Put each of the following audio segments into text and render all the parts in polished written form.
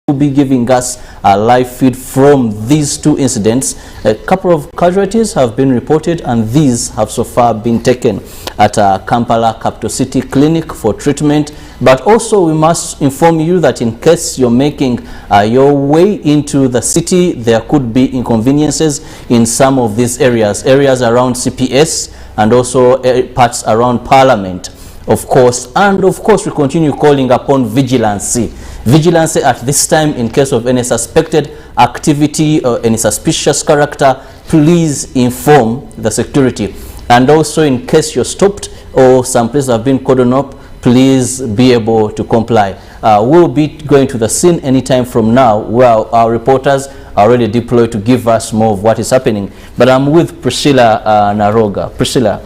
will be giving us a live feed from these two incidents. A couple of casualties have been reported, and these have so far been taken at Kampala Capital City Clinic for treatment. But also we must inform you that in case you're making your way into the city, there could be inconveniences in some of these areas around CPS and also parts around Parliament, of course. And of course we continue calling upon vigilance at this time. In case of any suspected activity or any suspicious character, please inform the security. And also in case you're stopped or some places have been cordoned up, please be able to comply. We'll be going to the scene anytime from now, where our reporters are already deployed to give us more of what is happening. But I'm with Priscilla Naroga. Priscilla,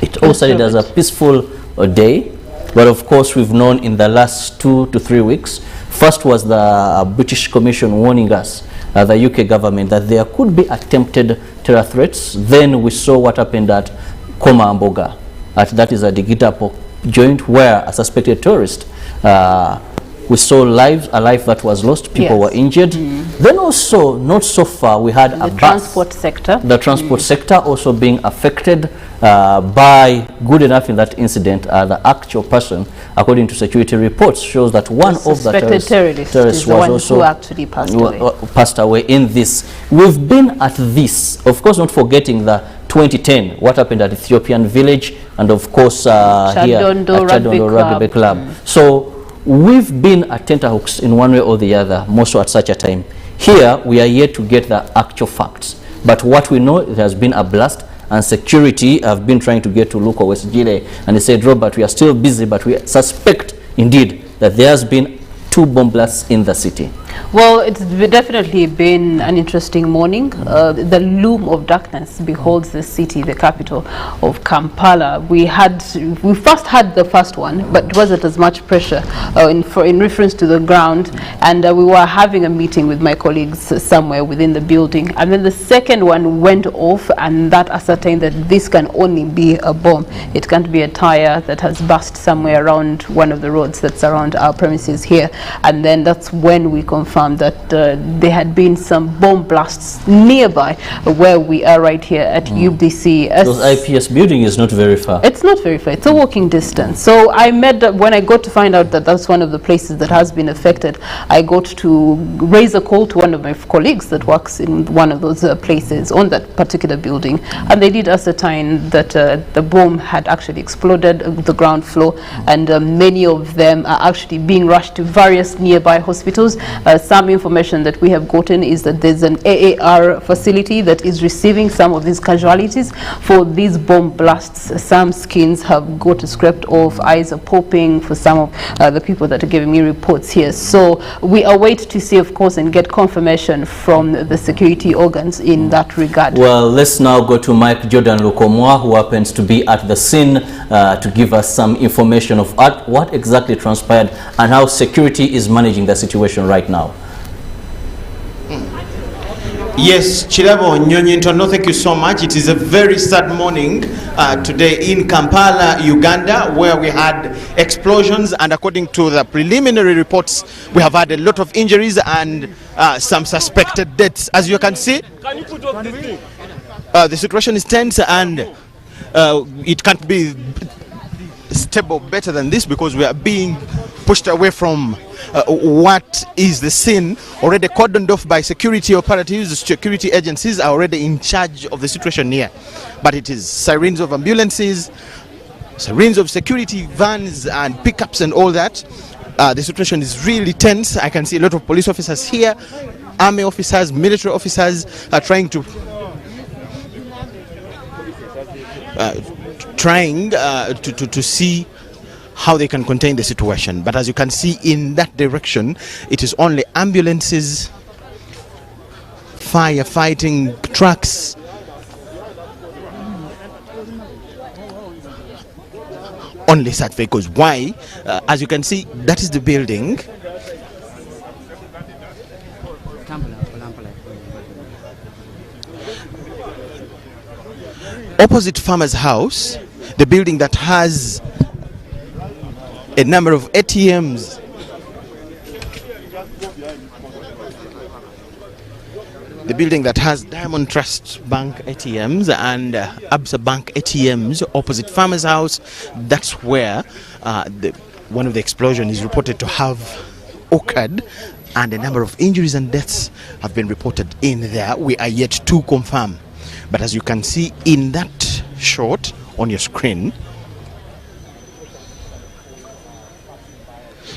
it all started as a peaceful day, but of course we've known in the last 2 to 3 weeks. First was the British Commission warning us, the UK government, that there could be attempted terror threats. Then we saw what happened at Komamboga, that is a Digitapo joint, where a suspected terrorist, we saw a life that was lost, people were injured. Then also, not so far, we had the transport sector. The transport sector also being affected by, good enough in that incident, the actual person, according to security reports, shows that one of the terrorists was also actually passed away in this. We've been at this, of course, not forgetting the 2010, what happened at Ethiopian village, and of course here at Chadondo Rugby Club. So we've been at tenterhooks in one way or the other, more so at such a time. Here we are yet to get the actual facts, but what we know, it has been a blast, and security have been trying to get to Luko West Gile, and they said, Robert, we are still busy, but we suspect indeed that there has been 2 bomb blasts in the city. Well, it's definitely been an interesting morning. The loom of darkness beholds the city, the capital of Kampala. We first had the first one, but it wasn't as much pressure in reference to the ground, and we were having a meeting with my colleagues somewhere within the building, and then the second one went off, and that ascertained that this can only be a bomb. It can't be a tire that has burst somewhere around one of the roads that's around our premises here. And then that's when we confirmed that there had been some bomb blasts nearby where we are right here at UBC. Those IPS building is not very far. It's not very far. It's a walking distance. So when I got to find out that that's one of the places that has been affected, I got to raise a call to one of my colleagues that works in one of those places on that particular building, and they did ascertain that the bomb had actually exploded the ground floor, and many of them are actually being rushed to various nearby hospitals. Some information that we have gotten is that there's an AAR facility that is receiving some of these casualties for these bomb blasts. Some skins have got scraped off, eyes are popping for some of the people that are giving me reports here. So we await to see, of course, and get confirmation from the security organs in that regard. Well, let's now go to Mike Jordan Lukomwa, who happens to be at the scene to give us some information of what exactly transpired and how security is managing the situation right now. Yes, Chirabo Nyonyintono, thank you so much. It is a very sad morning today in Kampala, Uganda, where we had explosions, and according to the preliminary reports, we have had a lot of injuries and some suspected deaths. As you can see, the situation is tense, and it can't be stable better than this, because we are being pushed away from what is the scene, already cordoned off by security operatives. The security agencies are already in charge of the situation here, but it is sirens of ambulances, sirens of security vans and pickups and all that. The situation is really tense. I can see a lot of police officers here, army officers, military officers are trying to see how they can contain the situation. But as you can see in that direction, it is only ambulances, firefighting trucks, only such vehicles. Why? As you can see, that is the building. Opposite Farmer's House, the building that has a number of ATMs The building that has Diamond Trust Bank ATMs and Absa Bank ATMs opposite Farmer's House. That's where one of the explosions is reported to have occurred, and a number of injuries and deaths have been reported in there. We are yet to confirm. But as you can see in that shot on your screen,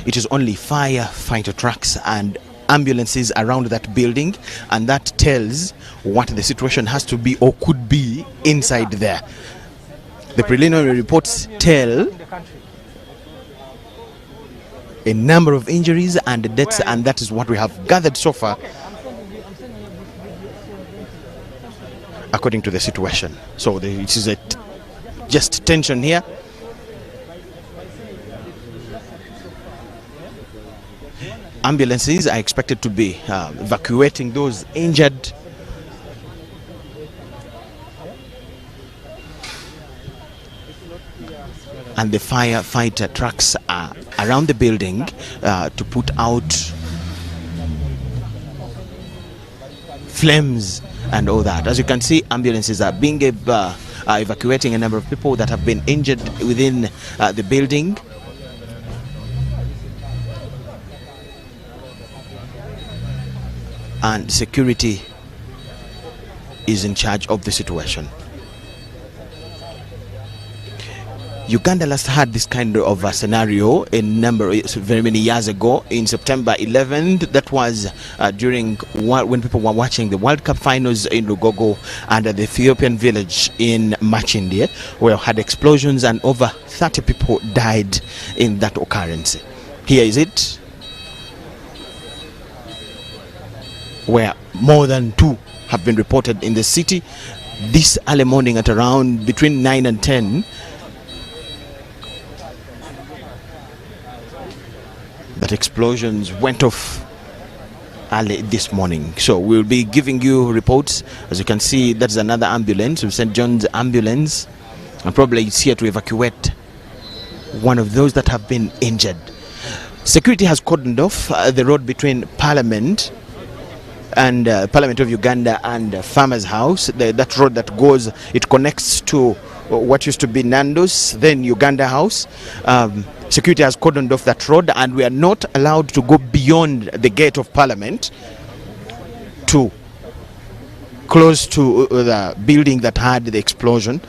it is only firefighter trucks and ambulances around that building, and that tells what the situation has to be or could be inside there. The preliminary reports tell a number of injuries and deaths, and that is what we have gathered so far according to the situation. So it is just tension here. Ambulances are expected to be evacuating those injured. And the firefighter trucks are around the building to put out flames and all that. As you can see, ambulances are being evacuating a number of people that have been injured within the building. And security is in charge of the situation. Uganda last had this kind of a scenario very many years ago in September 11th. That was during when people were watching the World Cup finals in Lugogo and the Ethiopian village in Machindi, where had explosions and over 30 people died in that occurrence. Here is it, where more than 2 have been reported in the city this early morning at around between 9 and 10. That explosions went off early this morning. So we'll be giving you reports. As you can see, that's another ambulance, St. John's ambulance, and probably it's here to evacuate one of those that have been injured. Security has cordoned off the road between Parliament and Parliament of Uganda and Farmer's House. That road that goes, it connects to what used to be Nando's, then Uganda House. Security has cordoned off that road, and we are not allowed to go beyond the gate of Parliament to close to the building that had the explosion.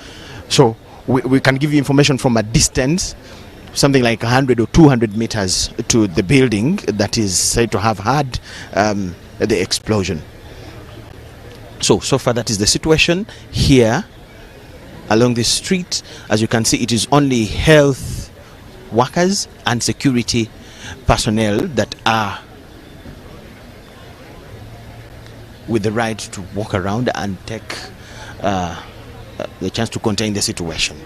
So we can give you information from a distance, something like 100 or 200 meters to the building that is said to have had the explosion. So far that is the situation here along this street. As you can see, it is only health workers and security personnel that are with the right to walk around and take the chance to contain the situation.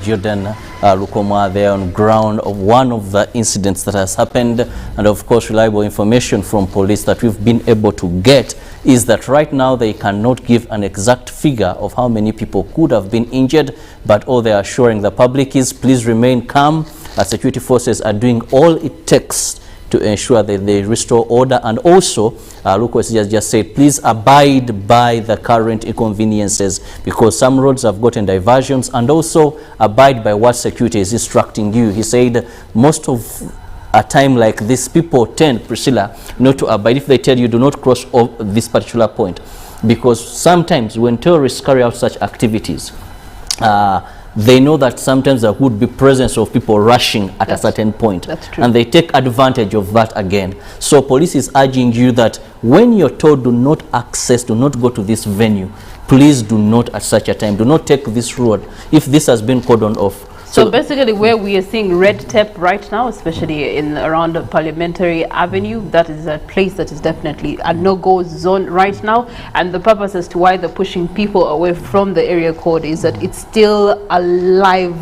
Jordan Lukoma there on ground of one of the incidents that has happened, and of course reliable information from police that we've been able to get is that right now they cannot give an exact figure of how many people could have been injured, but all they are assuring the public is please remain calm. Security forces are doing all it takes to ensure that they restore order, and also Lucas just said please abide by the current inconveniences because some roads have gotten diversions, and also abide by what security is instructing you. He said most of a time like this people tend, Priscilla, not to abide if they tell you do not cross this particular point, because sometimes when terrorists carry out such activities they know that sometimes there would be presence of people rushing at a certain point. That's true. And they take advantage of that again. So police is urging you that when you're told do not access, do not go to this venue, please do not at such a time. Do not take this road. If this has been cordoned off, So basically where we are seeing red tape right now, especially in around the Parliamentary Avenue, that is a place that is definitely a no-go zone right now. And the purpose as to why they're pushing people away from the area code is that it's still a live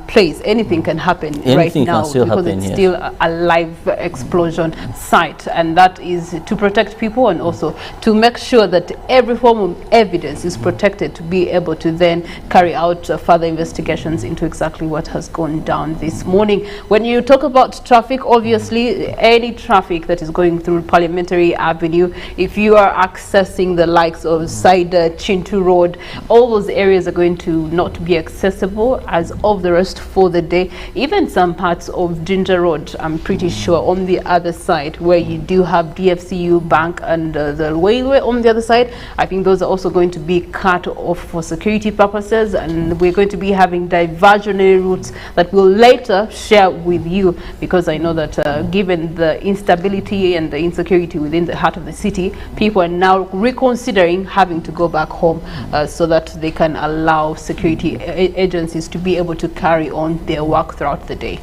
place. Anything can happen right now because it's still a live explosion site. And that is to protect people and also to make sure that every form of evidence is protected to be able to then carry out further investigations into exactly what has gone down this morning. When you talk about traffic, obviously any traffic that is going through Parliamentary Avenue, if you are accessing the likes of Side Chintu Road, all those areas are going to not be accessible as of the rest for the day. Even some parts of Ginger Road, I'm pretty sure, on the other side where you do have DFCU Bank and the WEWE on the other side, I think those are also going to be cut off for security purposes, and we're going to be having diversionary routes that we'll later share with you, because I know that given the instability and the insecurity within the heart of the city, people are now reconsidering having to go back home so that they can allow security agencies to be able to carry on their work throughout the day.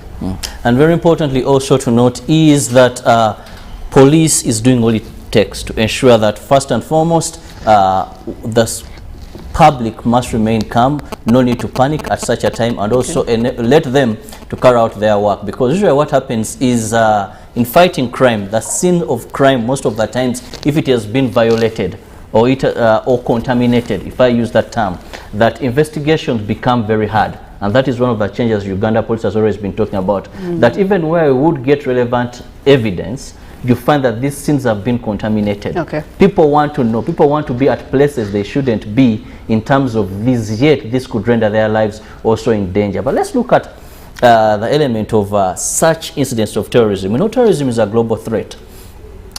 And very importantly also to note is that police is doing all it takes to ensure that first and foremost the public must remain calm, no need to panic at such a time, and also let them to carry out their work, because usually what happens is in fighting crime, the scene of crime most of the times, if it has been violated or or contaminated, if I use that term, that investigations become very hard. And that is one of the changes Uganda police has always been talking about, that even where we would get relevant evidence, you find that these scenes have been contaminated. People want to know, people want to be at places they shouldn't be in terms of this, yet this could render their lives also in danger. But let's look at the element of such incidents of terrorism. You know, terrorism is a global threat.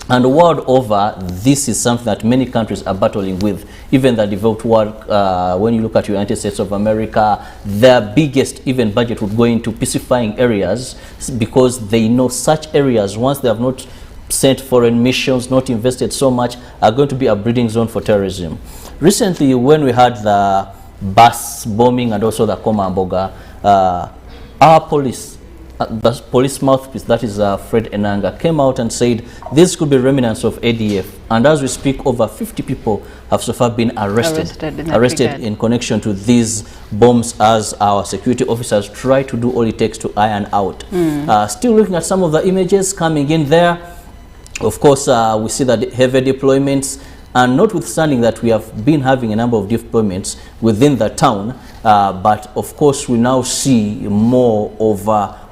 And the world over, this is something that many countries are battling with. Even the developed world, when you look at United States of America, their biggest even budget would go into pacifying areas, because they know such areas, once they have not sent foreign missions, not invested so much, are going to be a breeding zone for terrorism. Recently, when we had the bus bombing and also the Komamboga, our police, the police mouthpiece, that is Fred Enanga, came out and said this could be remnants of ADF. And as we speak, over 50 people have so far been arrested in connection to these bombs, as our security officers try to do all it takes to iron out. Still looking at some of the images coming in there, of course, we see that heavy deployments, and notwithstanding that we have been having a number of deployments within the town, but of course we now see more of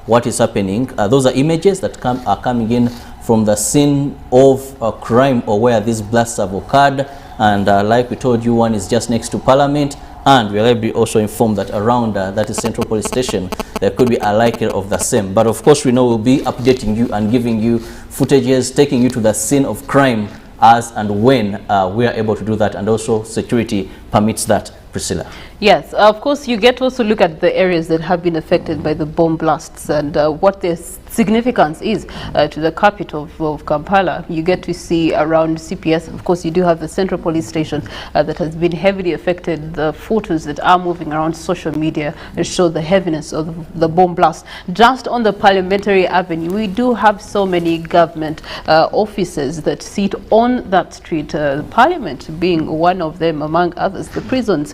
what is happening. Those are images that are coming in from the scene of a crime, or where these blasts have occurred. And like we told you, one is just next to Parliament, and we will be also informed that around that is Central Police Station, there could be a likelihood of the same. But of course we know we'll be updating you and giving you footages, taking you to the scene of crime as and when we are able to do that, and also security permits that. Priscilla. Yes, of course you get to also look at the areas that have been affected by the bomb blasts and what their significance is to the capital of Kampala. You get to see around CPS, of course you do have the Central Police Station that has been heavily affected. The photos that are moving around social media show the heaviness of the bomb blast. Just on the Parliamentary Avenue, we do have so many government offices that sit on that street, Parliament being one of them among others. The prisons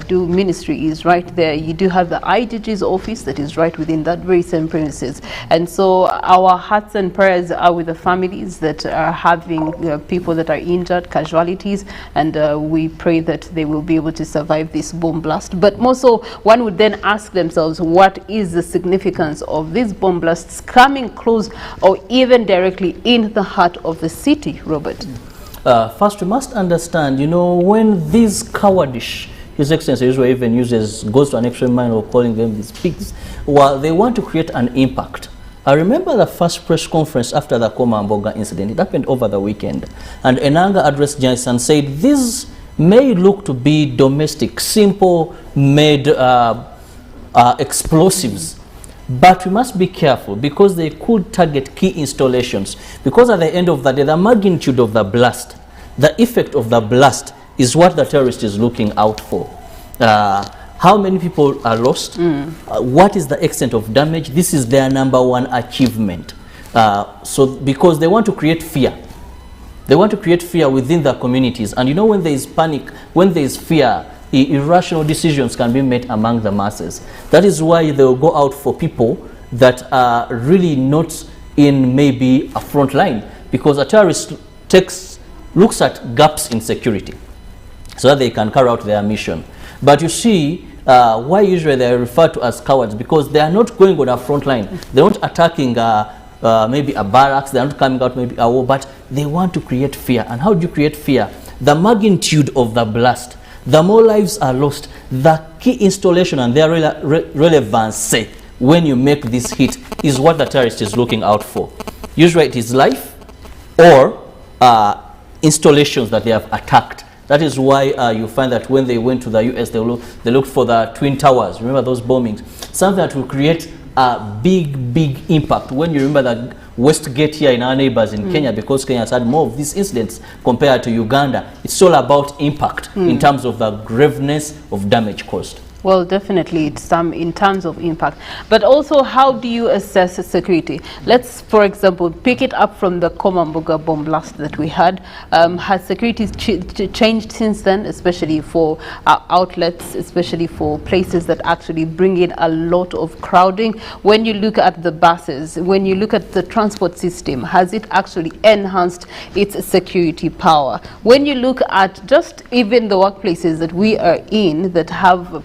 do ministry is right there. You do have the IGG's office that is right within that very same premises. And so our hearts and prayers are with the families that are having people that are injured, casualties, and we pray that they will be able to survive this bomb blast. But more so, one would then ask themselves, what is the significance of these bomb blasts coming close or even directly in the heart of the city, Robert? First, we must understand, you know, when these cowardish, His Excellency usually even goes to an extreme mind of calling them these pigs, well, they want to create an impact. I remember the first press conference after the Komamboga incident. It happened over the weekend. And Enanga addressed journalists and said, these may look to be domestic, simple, made explosives. But we must be careful, because they could target key installations. Because at the end of the day, the magnitude of the blast, the effect of the blast is what the terrorist is looking out for. how many people are lost, what is the extent of damage. This is their #1 achievement. So because they want to create fear. They want to create fear within their communities. And you know, when there is panic, when there is fear, irrational decisions can be made among the masses. That is why they will go out for people that are really not in maybe a front line, because a terrorist looks at gaps in security so that they can carry out their mission. But you see, why usually they are referred to as cowards, because they are not going on a front line. They're not attacking maybe a barracks, they're not coming out maybe a war, but they want to create fear. And how do you create fear? The magnitude of the blast, the more lives are lost, the key installation and their relevance when you make this hit is what the terrorist is looking out for. Usually it is life or installations that they have attacked. That is why you find that when they went to the US, they looked for the Twin Towers. Remember those bombings? Something that will create a big impact. When you remember that Westgate here in our neighbors in Kenya, because Kenya has had more of these incidents compared to Uganda, it's all about impact in terms of the graveness of damage caused. Well, definitely it's in terms of impact, but also how do you assess security? Let's, for example, pick it up from the Komamboga bomb blast that we had. Has security changed since then, especially for outlets, especially for places that actually bring in a lot of crowding? When you look at the buses, when you look at the transport system, has it actually enhanced its security power? When you look at just even the workplaces that we are in that have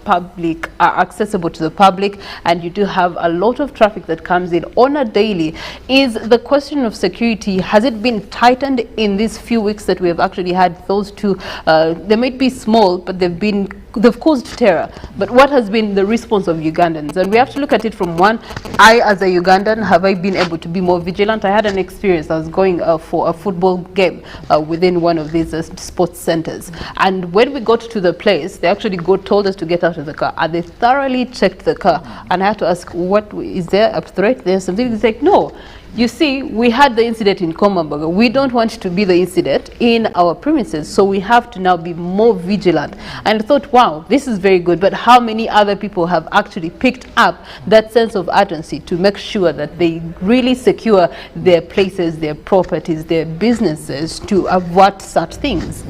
are accessible to the public, and you do have a lot of traffic that comes in on a daily, is the question of security, has it been tightened in these few weeks that we have actually had those two? They might be small, but they've caused terror. But what has been the response of Ugandans? And we have to look at it from one, I as a Ugandan, have I been able to be more vigilant? I had an experience. I was going for a football game within one of these sports centers. And when we got to the place, they actually told us to get out of the car. And they thoroughly checked the car. And I had to ask, what, is there a threat? There's something. It's like, no. You see, we had the incident in Komamboga. We don't want to be the incident in our premises, so we have to now be more vigilant. And I thought, wow, this is very good, but how many other people have actually picked up that sense of urgency to make sure that they really secure their places, their properties, their businesses to avoid such things?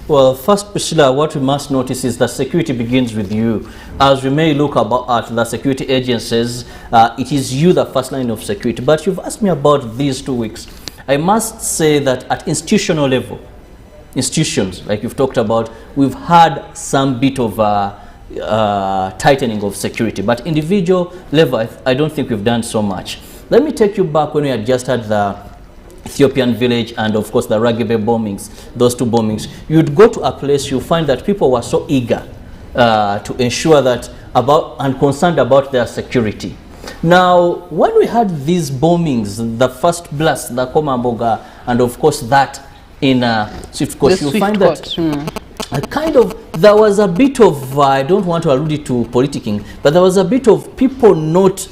Well, first, Priscilla, what we must notice is that security begins with you. As we may look at the security agencies, it is you the first line of security. But you've asked me about these 2 weeks. I must say that at institutional level, institutions, like you've talked about, we've had some bit of tightening of security. But individual level, I don't think we've done so much. Let me take you back when we had just had the Ethiopian village and of course the Ragebe bombings, those two bombings. You'd go to a place, you find that people were so eager to ensure that and concerned about their security. Now, when we had these bombings, the first blast, the Komamboga, and of course that in Swift Court, you find that there was a bit of, I don't want to allude it to politicking, but there was a bit of people not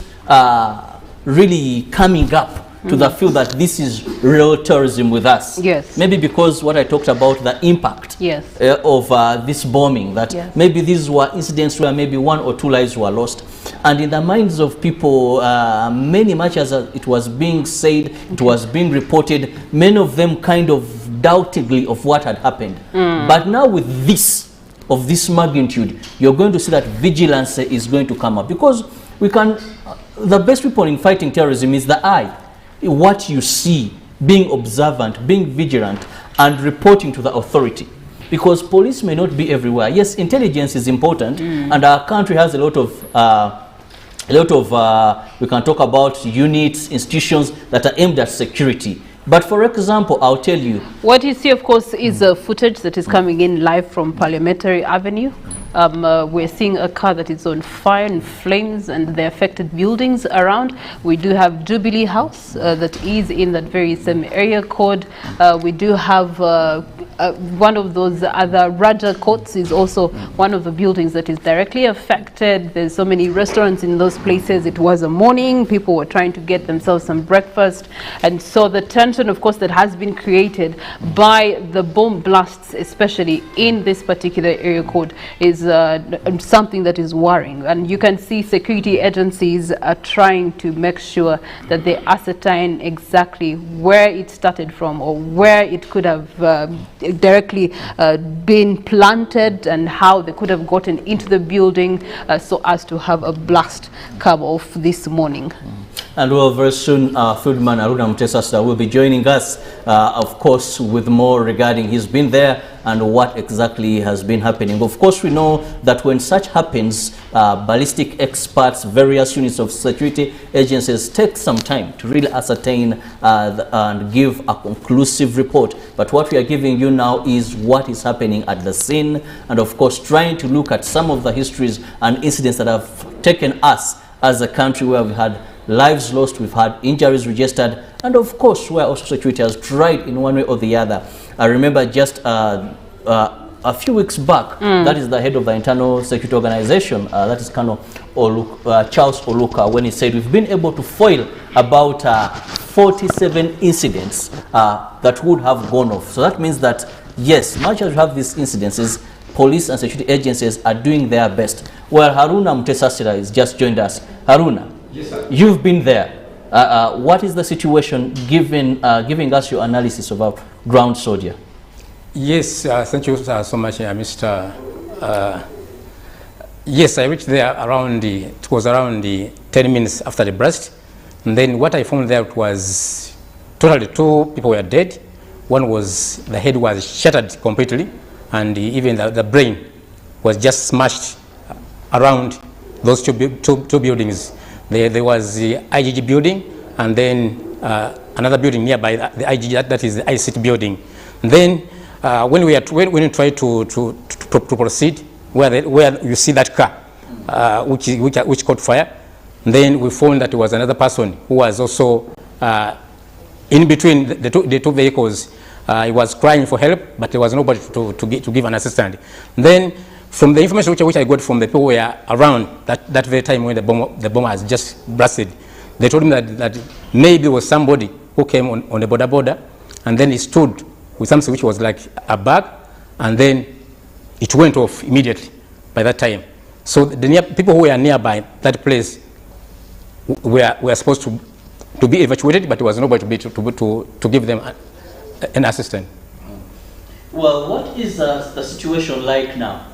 really coming up to the feel that this is real terrorism with us. Yes. Maybe because what I talked about, the impact of this bombing, that maybe these were incidents where maybe 1 or 2 lives were lost. And in the minds of people, many much as it was being said, it was being reported, many of them kind of doubtingly of what had happened. But now with this, of this magnitude, you're going to see that vigilance is going to come up. Because we can, the best weapon in fighting terrorism is the eye. What you see, being observant, being vigilant, and reporting to the authority. Because police may not be everywhere. Yes, intelligence is important, and our country has a lot of, we can talk about units, institutions that are aimed at security. But for example, I'll tell you. What you see, of course, is footage that is coming in live from Parliamentary Avenue. We're seeing a car that is on fire and flames and the affected buildings around. We do have Jubilee House that is in that very same area code. We do have one of those other Raja courts is also one of the buildings that is directly affected. There's so many restaurants in those places. It was a morning, people were trying to get themselves some breakfast, and so the tension, of course, that has been created by the bomb blasts, especially in this particular area code, is something that is worrying. And you can see security agencies are trying to make sure that they ascertain exactly where it started from, or where it could have directly been planted, and how they could have gotten into the building so as to have a blast come off this morning. And well, very soon, Fieldman Aruna Mutesasira will be joining us, of course, with more regarding he's been there and what exactly has been happening. Of course, we know that when such happens, ballistic experts, various units of security agencies take some time to really ascertain and give a conclusive report. But what we are giving you now is what is happening at the scene, and of course, trying to look at some of the histories and incidents that have taken us as a country, where we had lives lost, we've had injuries registered, and of course where also security has tried in one way or the other. I remember just a few weeks back, that is the head of the internal security organization, that is Colonel Charles Oluka, when he said we've been able to foil about 47 incidents that would have gone off. So that means that yes, much as we have these incidences, police and security agencies are doing their best. Well, Haruna Mutesasira has just joined us. Haruna, yes, sir. You've been there. What is the situation, giving us your analysis of our ground soldier? Yes, thank you so much, Mr. Yes, I reached there around it was around 10 minutes after the blast. And then what I found there was totally 2 people were dead. One was, the head was shattered completely, and even the brain was just smashed around those two buildings. There was the IGG building, and then another building nearby, the IGG, that is the ICT building. And then when we try to proceed, where you see that car, which caught fire, and then we found that there was another person who was also in between the two vehicles. He was crying for help, but there was nobody to give an assistance. And then, from the information which I got from the people who were around that very time when the bomb has just blasted, they told me that maybe it was somebody who came on the border, and then he stood with something which was like a bag, and then it went off immediately by that time. So the people who were nearby that place were supposed to be evacuated, but there was nobody to give them an assistant. Well, what is the situation like now?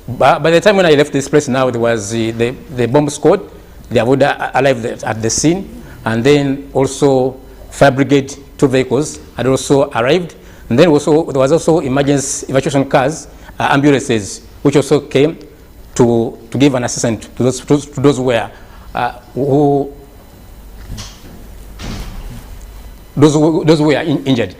By the time when I left this place now, there was the bomb squad. They have arrived at the scene, and then also fire brigade 2 vehicles had also arrived, and then also there was also emergency evacuation cars, ambulances, which also came to give an assistance to those who were those who were injured.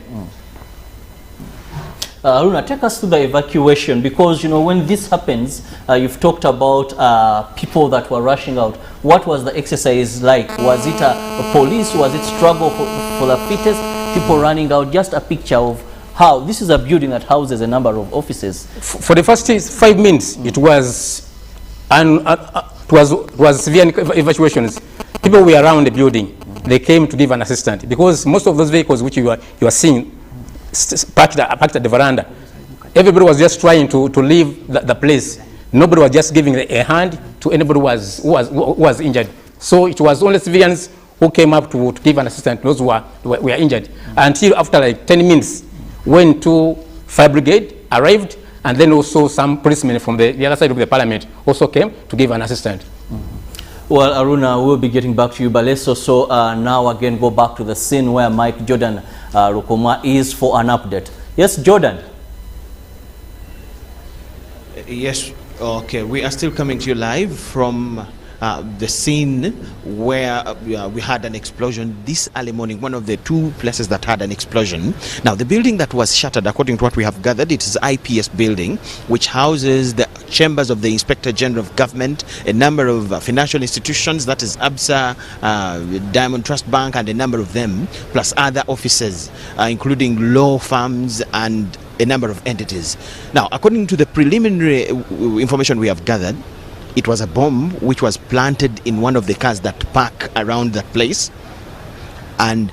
Aruna, take us to the evacuation, because you know when this happens, you've talked about people that were rushing out. What was the exercise like? Was it a police? Was it struggle for the fittest? People running out? Just a picture of how this is a building that houses a number of offices. For the first 5 minutes, it was severe evacuations. People were around the building. They came to give an assistance, because most of those vehicles which you are seeing parked at the veranda, everybody was just trying to leave the place. Nobody was just giving a hand to anybody who was injured. So it was only civilians who came up to give an assistance to those who were injured. Until after like 10 minutes, when 2 fire brigade arrived, and then also some policemen from the other side of the parliament also came to give an assistance. Well, Aruna, we'll be getting back to you, but let's also now again go back to the scene where Mike Jordan Rukoma is for an update. Yes, Jordan. Yes, okay. We are still coming to you live from the scene where we had an explosion this early morning, one of the 2 places that had an explosion. Now, the building that was shattered, according to what we have gathered, it is IPS building, which houses the chambers of the Inspector General of Government, a number of financial institutions, that is ABSA, Diamond Trust Bank, and a number of them, plus other offices, including law firms and a number of entities. Now, according to the preliminary information we have gathered, it was a bomb which was planted in one of the cars that park around that place, and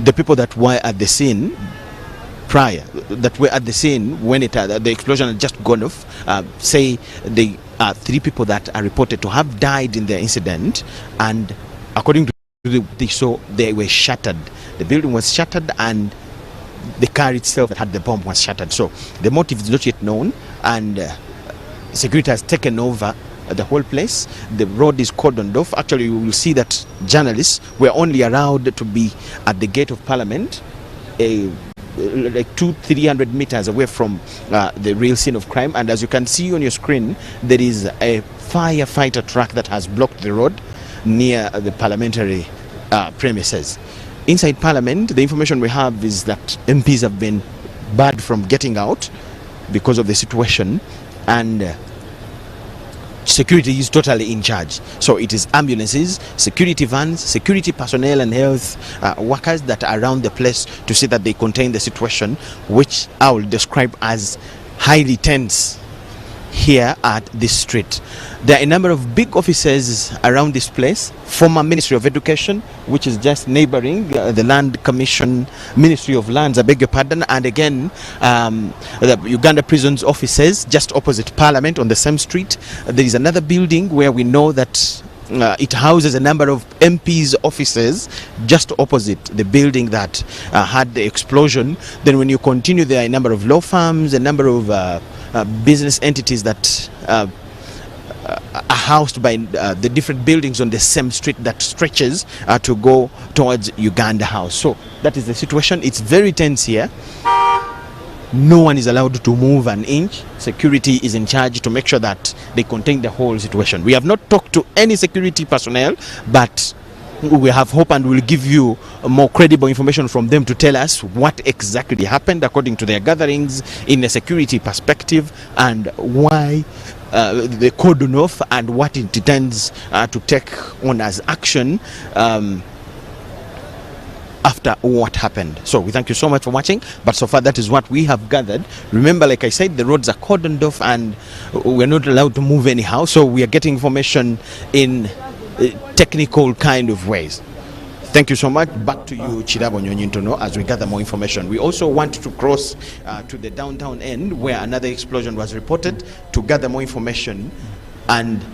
the people that were at the scene when the explosion had just gone off, say the 3 people that are reported to have died in the incident, and according to so they were shattered. The building was shattered and the car itself that had the bomb was shattered. So the motive is not yet known, and security has taken over the whole place. The road is cordoned off. Actually, you will see that journalists were only allowed to be at the gate of Parliament, like 200-300 meters away from the real scene of crime. And as you can see on your screen, there is a firefighter truck that has blocked the road near the parliamentary premises. Inside Parliament, the information we have is that MPs have been barred from getting out because of the situation, and security is totally in charge. So it is ambulances, security vans, security personnel and health workers that are around the place to see that they contain the situation, which I will describe as highly tense here at this street. There are a number of big offices around this place. Former Ministry of Education, which is just neighboring the Land Commission, Ministry of Lands, I beg your pardon, and again the Uganda Prisons offices just opposite Parliament on the same street. There is another building where we know that it houses a number of MPs' offices just opposite the building that had the explosion. Then when you continue, there are a number of law firms, a number of business entities that are housed by the different buildings on the same street that stretches to go towards Uganda House. So that is the situation. It's very tense here. No one is allowed to move an inch. Security is in charge to make sure that they contain the whole situation. We have not talked to any security personnel, but we have hope and will give you more credible information from them to tell us what exactly happened according to their gatherings in a security perspective, and why the cordon off and what it intends to take on as action after what happened. So we thank you so much for watching, but so far that is what we have gathered. Remember, like I said, the roads are cordoned off and we're not allowed to move anyhow, so we are getting information in technical kind of ways. Thank you so much. Back to you, Chirabo Nyonyintono, as we gather more information. We also want to cross to the downtown end where another explosion was reported to gather more information and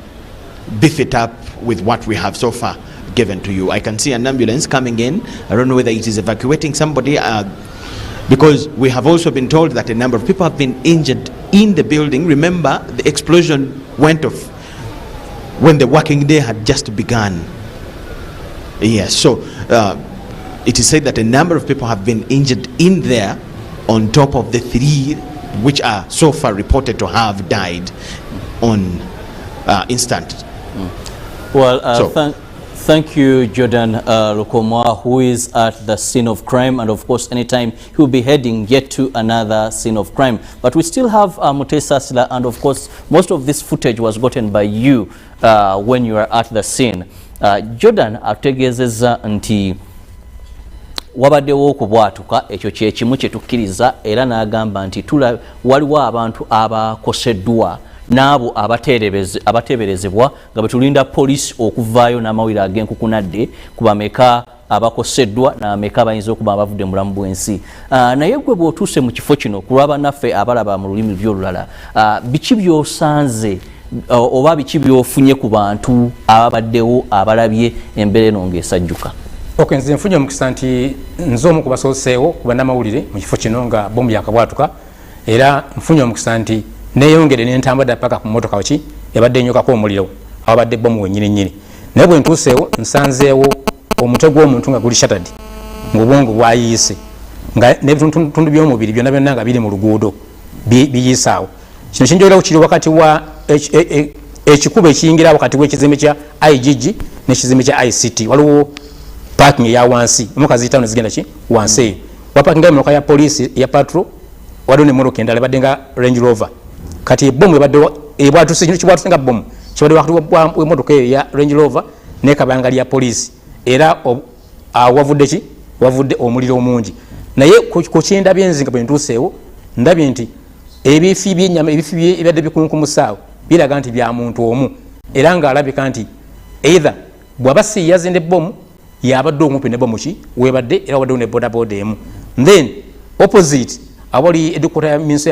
beef it up with what we have so far given to you. I can see an ambulance coming in. I don't know whether it is evacuating somebody because we have also been told that a number of people have been injured in the building. Remember, the explosion went off when the working day had just begun. Yes, so it is said that a number of people have been injured in there on top of the 3 which are so far reported to have died on instant. Well, thank you, Jordan Lukomwa, who is at the scene of crime, and of course anytime he will be heading yet to another scene of crime. But we still have Mutesa Sila, and of course most of this footage was gotten by you when you were at the scene. Jordan ategezeza nti wabaddewo okubwatuka ekyo kye kimu kye tukkiriza, era n'agamba nti waliwo abantu abakoseddwa n'abo abateeberezebwa nga bwe tulinda poliisi okuvaayo n'amawulire ag'enkukunadde ku bameka abakoseddwa n'ameka abayinza okuba abavudde mu bulamu bw'ensi. Naye gwe bw'otuuse mu kifo kino ku lw'abannaffe abalaba mu lulimi by'olulala, biki by'osanze oba biki by'ofunye ku bantu ababaddewo abalabye embeera eno ng'esajjuka? Okay, nze nfunye omukisa nti nze omu ku basooseewo ku bannamawulire mu kifo kino nga bomu yakabwatuka, era nfunye omukisa nti neeyongere n'entambula paka ku mmotoka ki ebadde enyokako omuliro abadde bomu wennyini nnyini. Naye bwe ntuuseewo nsanzeewo omutwe gw'omuntu nga guli shattered, ng'obwongo bwayiise, nga n'ebitundu by'omubiri byonna byonna nga biri mu luguudo biyiisaawo. Kino kinjogerawo kiri wakati wa ekikubo ekiyingira wakati w'ekizimbe kya IGG n'ekizimbe kya ICT. Waliwo parking ya wansi, emotoka ziyitawo ne zigenda ki wansi eyo. Wapakinga emmotoka ya poliisi ya patrol, waliwo n'emmotoka endala ebadde nga Range Rover. Kati ebbomu ebwatuse, kino kibwatuse nga bbomu kibadde wakati w'emmotoka eyo ya Range Rover n'ekabanga lya poliisi, era wavudde ki wavudde omuliro omungi. naye ku kyendabye nzinga bwe ntuuseewo ndabye nti ebifi by'ennyama ebifi ebadde bikunkumusaawo biraga nti bya muntu omu era ng'alabika nti either bw'aba siiyaze n'ebbomu yabadde okumpi n'ebbomu ki weebadde era wabaddewo ne bodaboda emu. Then opposite awali edukota ya minso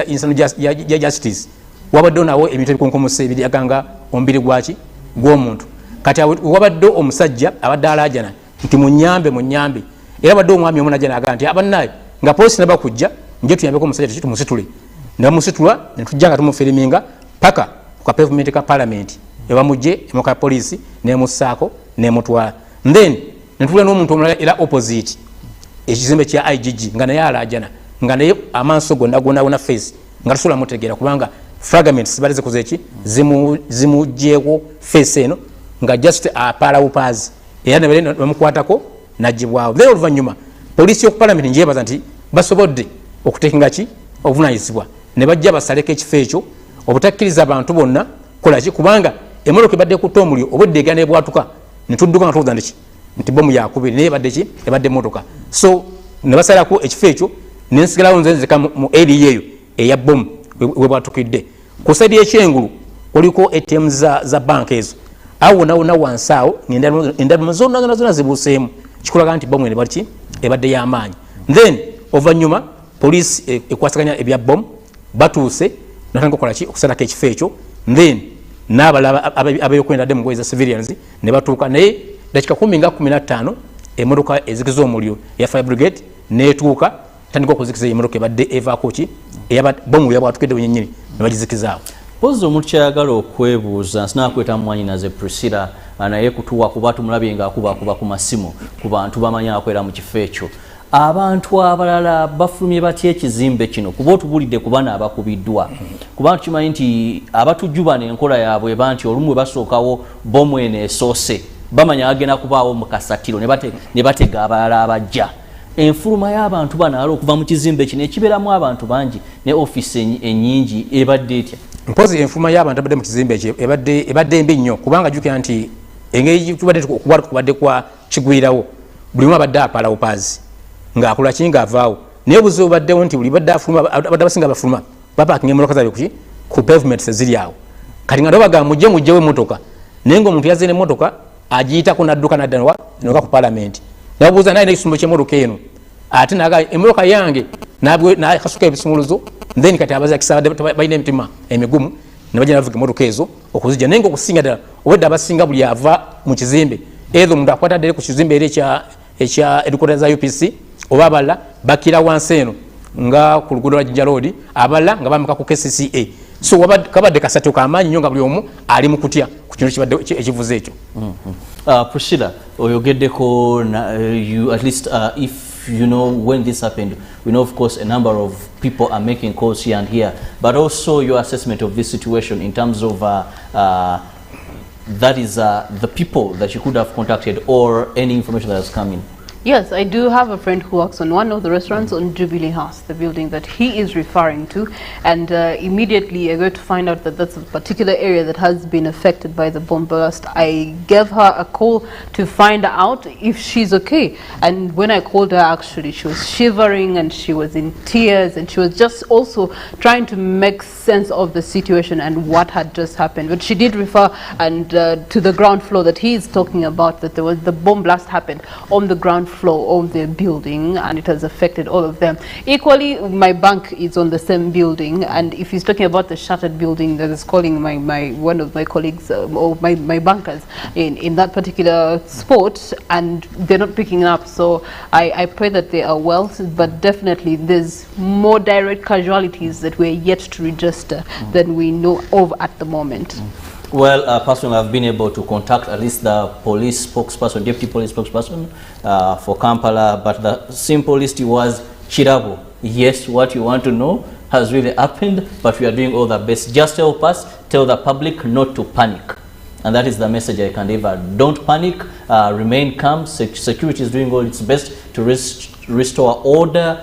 ya justice wabaddewo nawo ebintu ebikunkumuse ebiraga nga omubiri gwaki gw'omuntu. Kati wabadde omusajja abadde alaajana nti munyambe era badde omwami omu najja naga nti abannaye nga polisi naba kujja nje tuyambeko omusajja tumusitule ne bamusitula ne tujja nga tumufiriminga paka ku pavement ka parliament ebamujje emoka polisi nemussaako nemutwala. Then netula n'omuntu omulala era opposite ekizimbe kya IGG nga naye alaajana nga naye amaaso gonna face nga tusobola mutegeera kubanga fragments zibalize kuzeeki zimugjeeko face eno nga just apala upazi era ne bamukwatako najibwawo. Then oluvannyuma polisi y'oku parliament njebaza nti basobodde okutekinga ki obuvunanyizibwa ne bajja basaleko ekifo ekyo obutakkiriza abantu bonna kolaki kubanga emmotoka ebadde kutta omuliro obudde egana ebwatuka ne tudduka nga tubuuza nti bomu yakubiri naye ebadde ki ebadde emmotoka. So ne basalako ekifo ekyo nensigalawo nze nzeka mu area eyo eya bomu webwatukidde. Ku saidi y'ekyengulu kuliko ATM za bank ezo awo wona wansi awo endabimo zonna zibuuseemu kikulaga nti bomu ebadde y'amaanyi. Then oluvannyuma polisi ekwasaganya ebya bomu batuuse natandika okukolaki okusalako ekifo ekyo. Then n'abalala abeyokwendadde mu ngoye za civilians ne batuuka naye dakika 15 emmotoka ezikiza omuliro ya fire brigade neetuuka tandika okuzikiza emmotoka ebadde evaako ki bomu yabwatukidde wenyenyini ne bagizikizaawo. Pozi omuntu kyayagala okwebuuza nsinakweta mwanyinaze Priscilla naye kutuwa kuba tumulabye ng'akuba ku masimu ku bantu bamanyi akwera mu kifo ekyo. Abantu abalala bafulumye batya ekizimbe kino kuba otubulidde ku bana abakubiddwa kuba tukimanyi nti abatujjubana enkola yaabwe eba nti olumu bwe basookawo bomu eno esoose bamanya agenda kubaawo mu kasatiro ne batega abalala abajja. Enfuluma y'abantu bano okuva mu kizimbe kino ekibeeramu abantu bangi ne ofiisi ennyingi ebadde etya? Mpozi enfuluma y'abantu abadde mu kizimbe ekyo ebadde mbi nnyo kubanga jjukira nti engeri kubadde kwa kigwirawo buli omu abadde apala upaazi ng'akola ki ng'avaawo naye obuzibu baddewo nti buli badde abasinga bafuluma bapakinga emmotoka zaabwe ku pavements eziri awo kati nga baga mujjewo emmotoka naye ng'omuntu yazze n'emmotoka agiyitako n'adduka n'adda ku parliament nabuuza naye n'ekisumbo ky'emmotoka eno ate naga emmotoka yange nakasuka ebisumuluzo then kati abazakisa balina emitima emigumu ne bajja navuga emmotoka ezo okuzijja naye ng'okusinga ddala obwedde abasinga buli ava mu kizimbe ezo omuntu akwataddere ku kizimbe era ekya edukota za UPC oba abalala bakira wansi eno nga ku luguudo lwa Jinja Road abalala nga bameka ku KCCA. So kabadde kasatu k'amaanyi nnyo nga buli omu ali mu kutya ku kintu ekivuze ekyo. Priscilla oyogeddeko you at least if you know when this happened, we know of course a number of people are making calls here and here, but also your assessment of this situation in terms of that is the people that you could have contacted or any information that has come in. Yes, I do have a friend who works on one of the restaurants on Jubilee House, the building that he is referring to, and immediately I got to find out that that's a particular area that has been affected by the bomb blast. I gave her a call to find out if she's okay, and when I called her, actually she was shivering and she was in tears and she was just also trying to make sense of the situation and what had just happened. But she did refer and to the ground floor that he is talking about, that there was the bomb blast happened on the ground floor of the building and it has affected all of them. Equally, my bank is on the same building, and if he's talking about the shattered building, that is calling one of my colleagues or my bankers in that particular spot, and they're not picking up. So I pray that they are well, but definitely there's more direct casualties that we're yet to register than we know of at the moment. Well, personally, I've been able to contact at least the police spokesperson, deputy police spokesperson for Kampala, but the simple list was Chirabo. Yes, what you want to know has really happened, but we are doing all the best. Just help us, tell the public not to panic. And that is the message I can deliver. Don't panic, remain calm. Security is doing all its best to restore order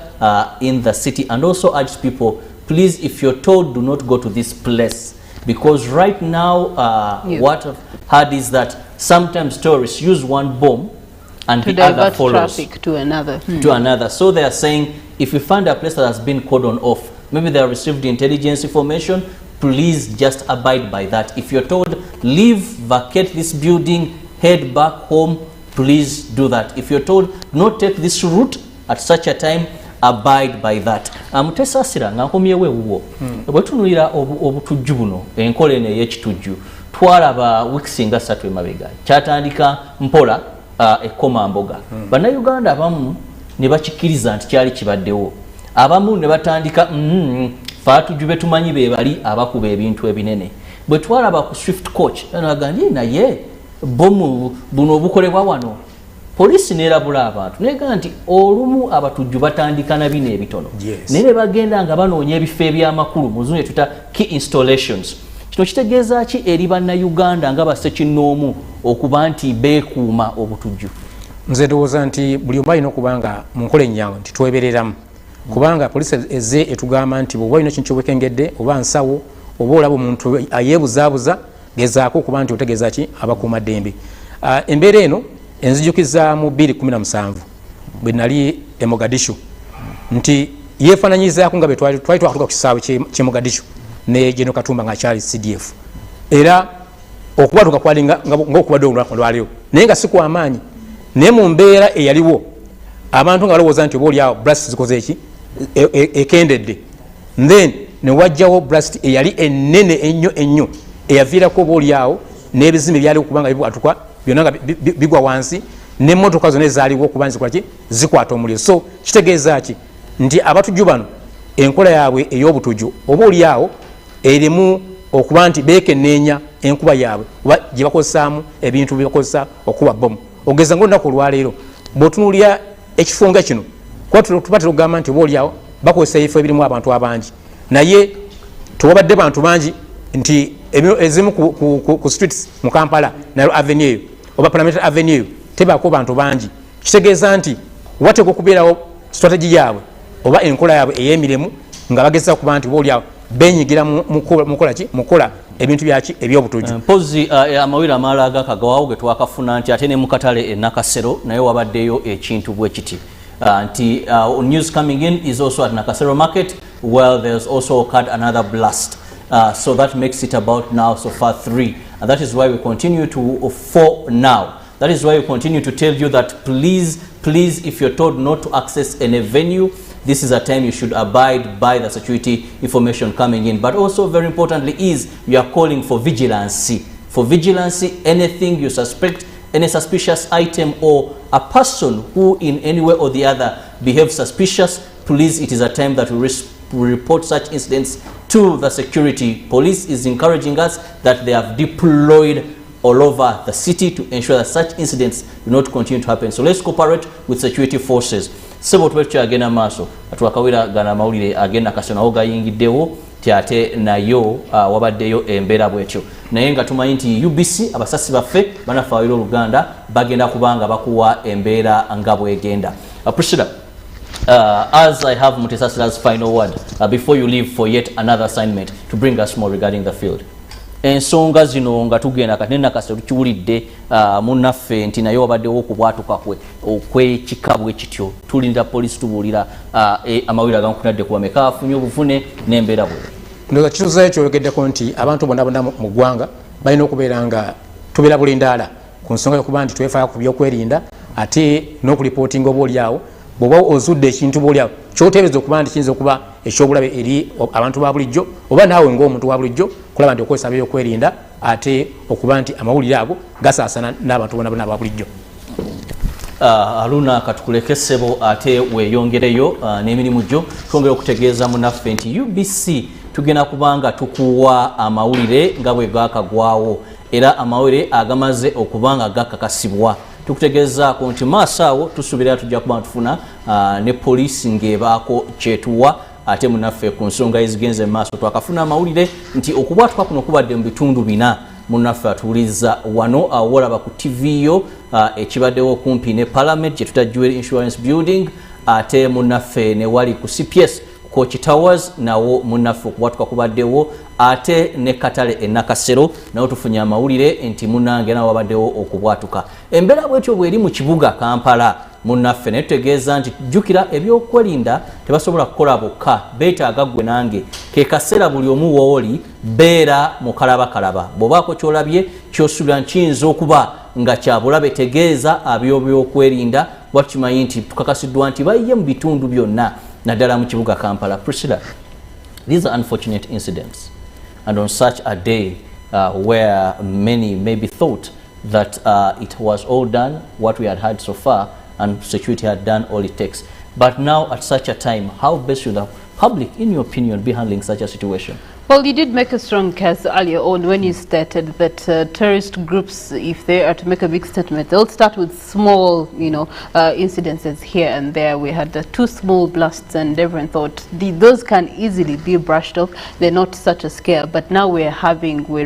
in the city, and also urge people, please, if you're told, do not go to this place. Because right now, what I've heard is that sometimes terrorists use one bomb and to the other divert follows traffic to another. to another. So they are saying, if you find a place that has been cordoned off, maybe they have received intelligence information, please just abide by that. If you're told, leave, vacate this building, head back home, please do that. If you're told, not take this route at such a time, abide by that. Mutesasira nga nkomyewo ewuwo bwe tunulira obutujju buno enkola eno ey'ekitujju twalaba weeks nga 3 emabega kyatandika mpola ekoma mboga bannayuganda abamu ne bakikkiriza nti kyali kibaddewo abamu ne batandika faatujju be tumanyi be bali abakuba ebintu ebinene bwe twalaba ku swift coach nagambye naye bomu buno obukolebwa wano polisi nerabula abantu nega nti olumu abatujju batandika na bino ebitono nere bagenda nga banoonya ebifo ebyamakulu muzungu tuta key installations. Kino kitegeeza ki eri bannayuganda nga basekinnoomu okuba nti beekuuma obutujju? Nze ndowooza nti buli omu alina okuba nga mu nkola ennyangu nti twebereramu kubanga polisi eze etugamba nti bw'oba olina kintu kyobwekengedde oba nsawo oba olaba omuntu ayeebuzaabuza gezaako okuba nti otegeeza ki abakuumaddembe. Embeera eno enzijukiza mu 2017 bwe nali e Mogadishu nti yeefaananyizaako nga bwe twali twakatuuka ku kisaawe ky'e Mogadishu ne General Katumba nga kyali CDF era okubatuuka kwali ng'okubadde olunaku lwaliwo naye nga si kw'amaanyi naye mu mbeera eyaliwo abantu nga balowooza nti oba oliawo blast zikoze eki ekendedde then ne wajjawo blast eyali ennene ennyo eyaviirako oba oliawo n'ebizimbe byaliwo kubanga bibwatuka byonna nga bigwa wansi n'emmotoka zonna ezaaliwo okuba nzikolaki zikwata omuliro. So kitegeeza ki nti abatujju bano enkola yaabwe ey'obutujju oba oliawo erimu okuba nti beekenneenya enkuba yaabwe oba gye bakozesaamu ebintu bye bakozesa okuba bomu. Ogeza ng'olunaku olwaleero bw'otunuulira ekifo nga kino kuba tubatera okugamba nti oba oliawo bakozesa ebifo ebirimu abantu abangi naye tewabadde bantu bangi nti ezimu ku streets mu Kampala Nairobi Avenue eyo oba Parliamentary Avenue eyo tebaako bantu bangi. Kitegeeza nti wateeka okubeerawo strategy yaabwe oba enkola yaabwe ey'emirimu nga bageza kuba nti boolyawo benyigira mukola ebintu byaki ebyobutujju. Mpozi amawira amalala agakagawawo ge twakafuna nti ate ne mu katale e Nakasero naye wabaddeyo ekintu bwe kiti nti news coming in is also at Nakasero market where there's also occurred another blast. So that makes it about now so far 3, and that is why we continue to 4 now. That is why we continue to tell you that please, if you're told not to access any venue, this is a time you should abide by the security information coming in. But also very importantly is we are calling for vigilance. For vigilance, anything you suspect, any suspicious item or a person who in any way or the other behaves suspicious, please, it is a time that we report such incidents to the security. Police is encouraging us that they have deployed all over the city to ensure that such incidents do not continue to happen. So let's cooperate with security forces. Sebo tuwecho agena maso atuwakawira gana maulire agena kasona hoga yingiddewo tiate nayo wabaddeyo embeera bwetyo naye nga tumanyi nti UBC abasasi baffe banafaayo Uganda bagenda kubanga bakuwa embeera nga bwegenda. Priscilla, as I have Mutesasira's final word before you leave for yet another assignment to bring us more regarding the field. Ensonga zino nga tugenda kati Nakasero tukiwulidde munnaffe nti naye wabaddewo okubwatuka okw'ekikabwe kityo tulinda polisi tubuulira amawulire agamukunadde kuba meka afunye obuvune n'embeera bwe. Ndoza kituuza ekyo oyogeddeko nti abantu bonna mu ggwanga balina okubeera nga tubeera bulindaala ku nsonga y'okuba nti twefaayo ku byokwerinda ate n'okulipootinga oba oliawo bw'oba ozudde ekintu bw'oliawo kyoteebereza okuba nti kiyinza okuba ekyobulabe eri abantu ba bulijjo oba naawe ng'omuntu wa bulijjo kulaba nti okozesa byokwerinda ate okuba nti amawulire ago gasaasana n'abantu bonna aba bulijjo. Aluna katukuleke ssebo ate weeyongereyo n'emirimu gyo twongere okutegeeza munaffe nti UBC tugenda kubanga tukuwa amawulire nga bwe gaakagwawo era amawulire agamaze okubanga gakakasibwa. Tukutegezaako nti maaso awo tusuubira tujja kuba tufuna ne polisi ng'ebaako kyetuwa ate munaffe ku nsonga ezigenze maaso twakafuna amawulire nti okubwatuka kuno kubadde mu bitundu 4 munaffe atuuliza wano awolaba ku TV yo ekibaddewo kumpi ne Parliament kye tuta Jewel Insurance Building ate munaffe ne wali ku CPS Kochi Towers nawo munafu okuwatuka kubaddewo ate ne Katale e Nakasero nawo tufunye amawulire nti munange nawo wabaddewo okubwatuka. Embeera bwetyo bweri mu kibuga Kampala munaffe ne tutegeeza nti jjukira ebyokwelinda tebasobola kukola bokka, beetaaga ggwe nange. Ke kaseera buli omu wooli beera mu kalabakalaba. Bw'obaako ky'olabye ky'osuubira kiyinza okuba nga kya bulabe, tegeeza ab'ebyokwerinda bwakimanyi nti tukakasiddwa nti bayiye mu bitundu byonna naddala mu kibuga Kampala. Priscilla, these are unfortunate incidents, and on such a day where many maybe thought that it was all done, what we had had so far, and security had done all it takes. But now at such a time, how best should the public, in your opinion, be handling such a situation? Well, you did make a strong case earlier on when you stated that terrorist groups, if they are to make a big statement, they'll start with small, incidences here and there. We had 2 small blasts and everyone thought those can easily be brushed off. They're not such a scare. But now we're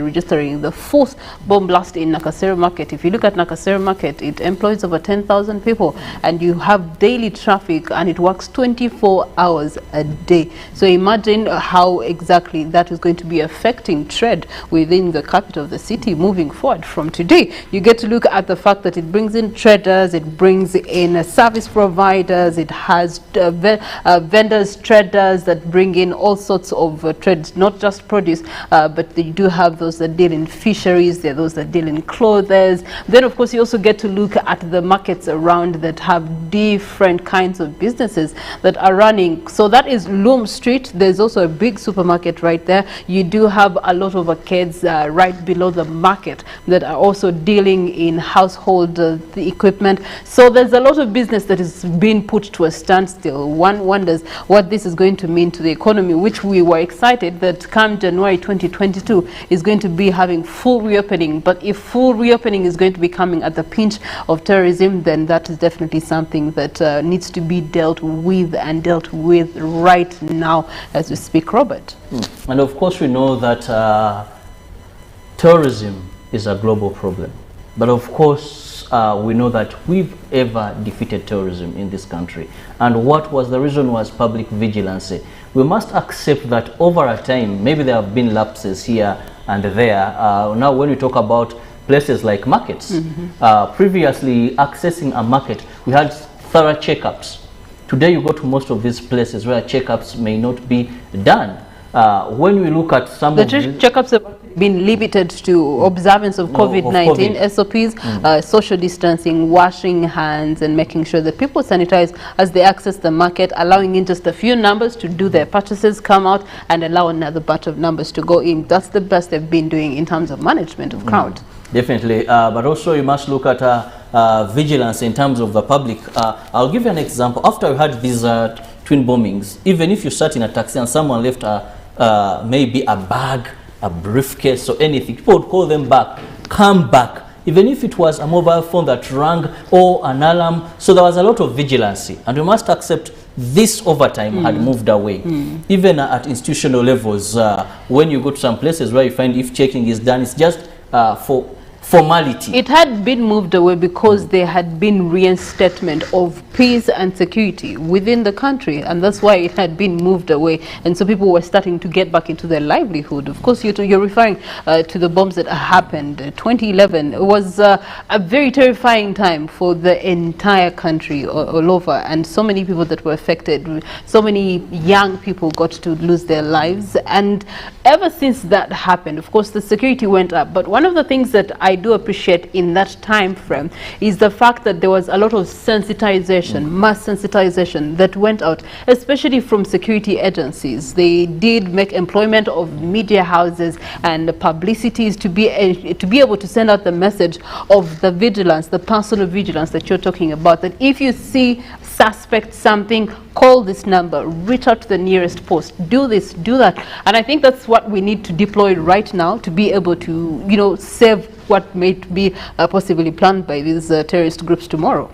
registering the 4th bomb blast in Nakasero Market. If you look at Nakasero Market, it employs over 10,000 people and you have daily traffic and it works 24 hours a day. So imagine how exactly that is going to be affecting trade within the capital of the city moving forward from today. You get to look at the fact that it brings in traders, it brings in service providers, it has vendors, traders that bring in all sorts of trades, not just produce, but they do have those that deal in fisheries, there are those that deal in clothes. Then of course you also get to look at the markets around that have different kinds of businesses that are running. So that is Loom Street. There's also a big supermarket right there. You do have a lot of arcades right below the market that are also dealing in household the equipment. So there's a lot of business that is being put to a standstill. One wonders what this is going to mean to the economy, which we were excited that come January 2022 is going to be having full reopening. But if full reopening is going to be coming at the pinch of terrorism, then that is definitely something that needs to be dealt with and dealt with right now as we speak, Robert. And of course we know that terrorism is a global problem, but of course we know that we've ever defeated terrorism in this country, and what was the reason was public vigilance. We must accept that over a time maybe there have been lapses here and there. Now when we talk about places like markets, previously accessing a market we had thorough checkups. Today you go to most of these places where checkups may not be done. When we look at some of the checkups have been limited to observance of COVID-19 SOPs, social distancing, washing hands, and making sure that people sanitize as they access the market, allowing in just a few numbers to do their purchases, come out, and allow another batch of numbers to go in. That's the best they've been doing in terms of management of crowd. Definitely, but also you must look at vigilance in terms of the public. I'll give you an example. After we had these twin bombings, even if you sat in a taxi and someone left maybe a bag, a briefcase or anything, people would call them back, come back, even if it was a mobile phone that rang or an alarm. So there was a lot of vigilance, and we must accept this over time had moved away. Even at institutional levels, when you go to some places where you find if checking is done, it's just for formality. It had been moved away because there had been reinstatement of peace and security within the country, and that's why it had been moved away, and so people were starting to get back into their livelihood. Of course, you're referring to the bombs that happened 2011. It was a very terrifying time for the entire country all over, and so many people that were affected, so many young people got to lose their lives. And ever since that happened, of course the security went up. But one of the things that I do appreciate in that time frame is the fact that there was a lot of sensitization, mass sensitization that went out, especially from security agencies. They did make employment of media houses and publicities to be able to send out the message of the vigilance, the personal vigilance that you're talking about, that if you see suspect something, call this number, reach out to the nearest post, do this, do that. And I think that's what we need to deploy right now to be able to, save what may be possibly planned by these terrorist groups tomorrow.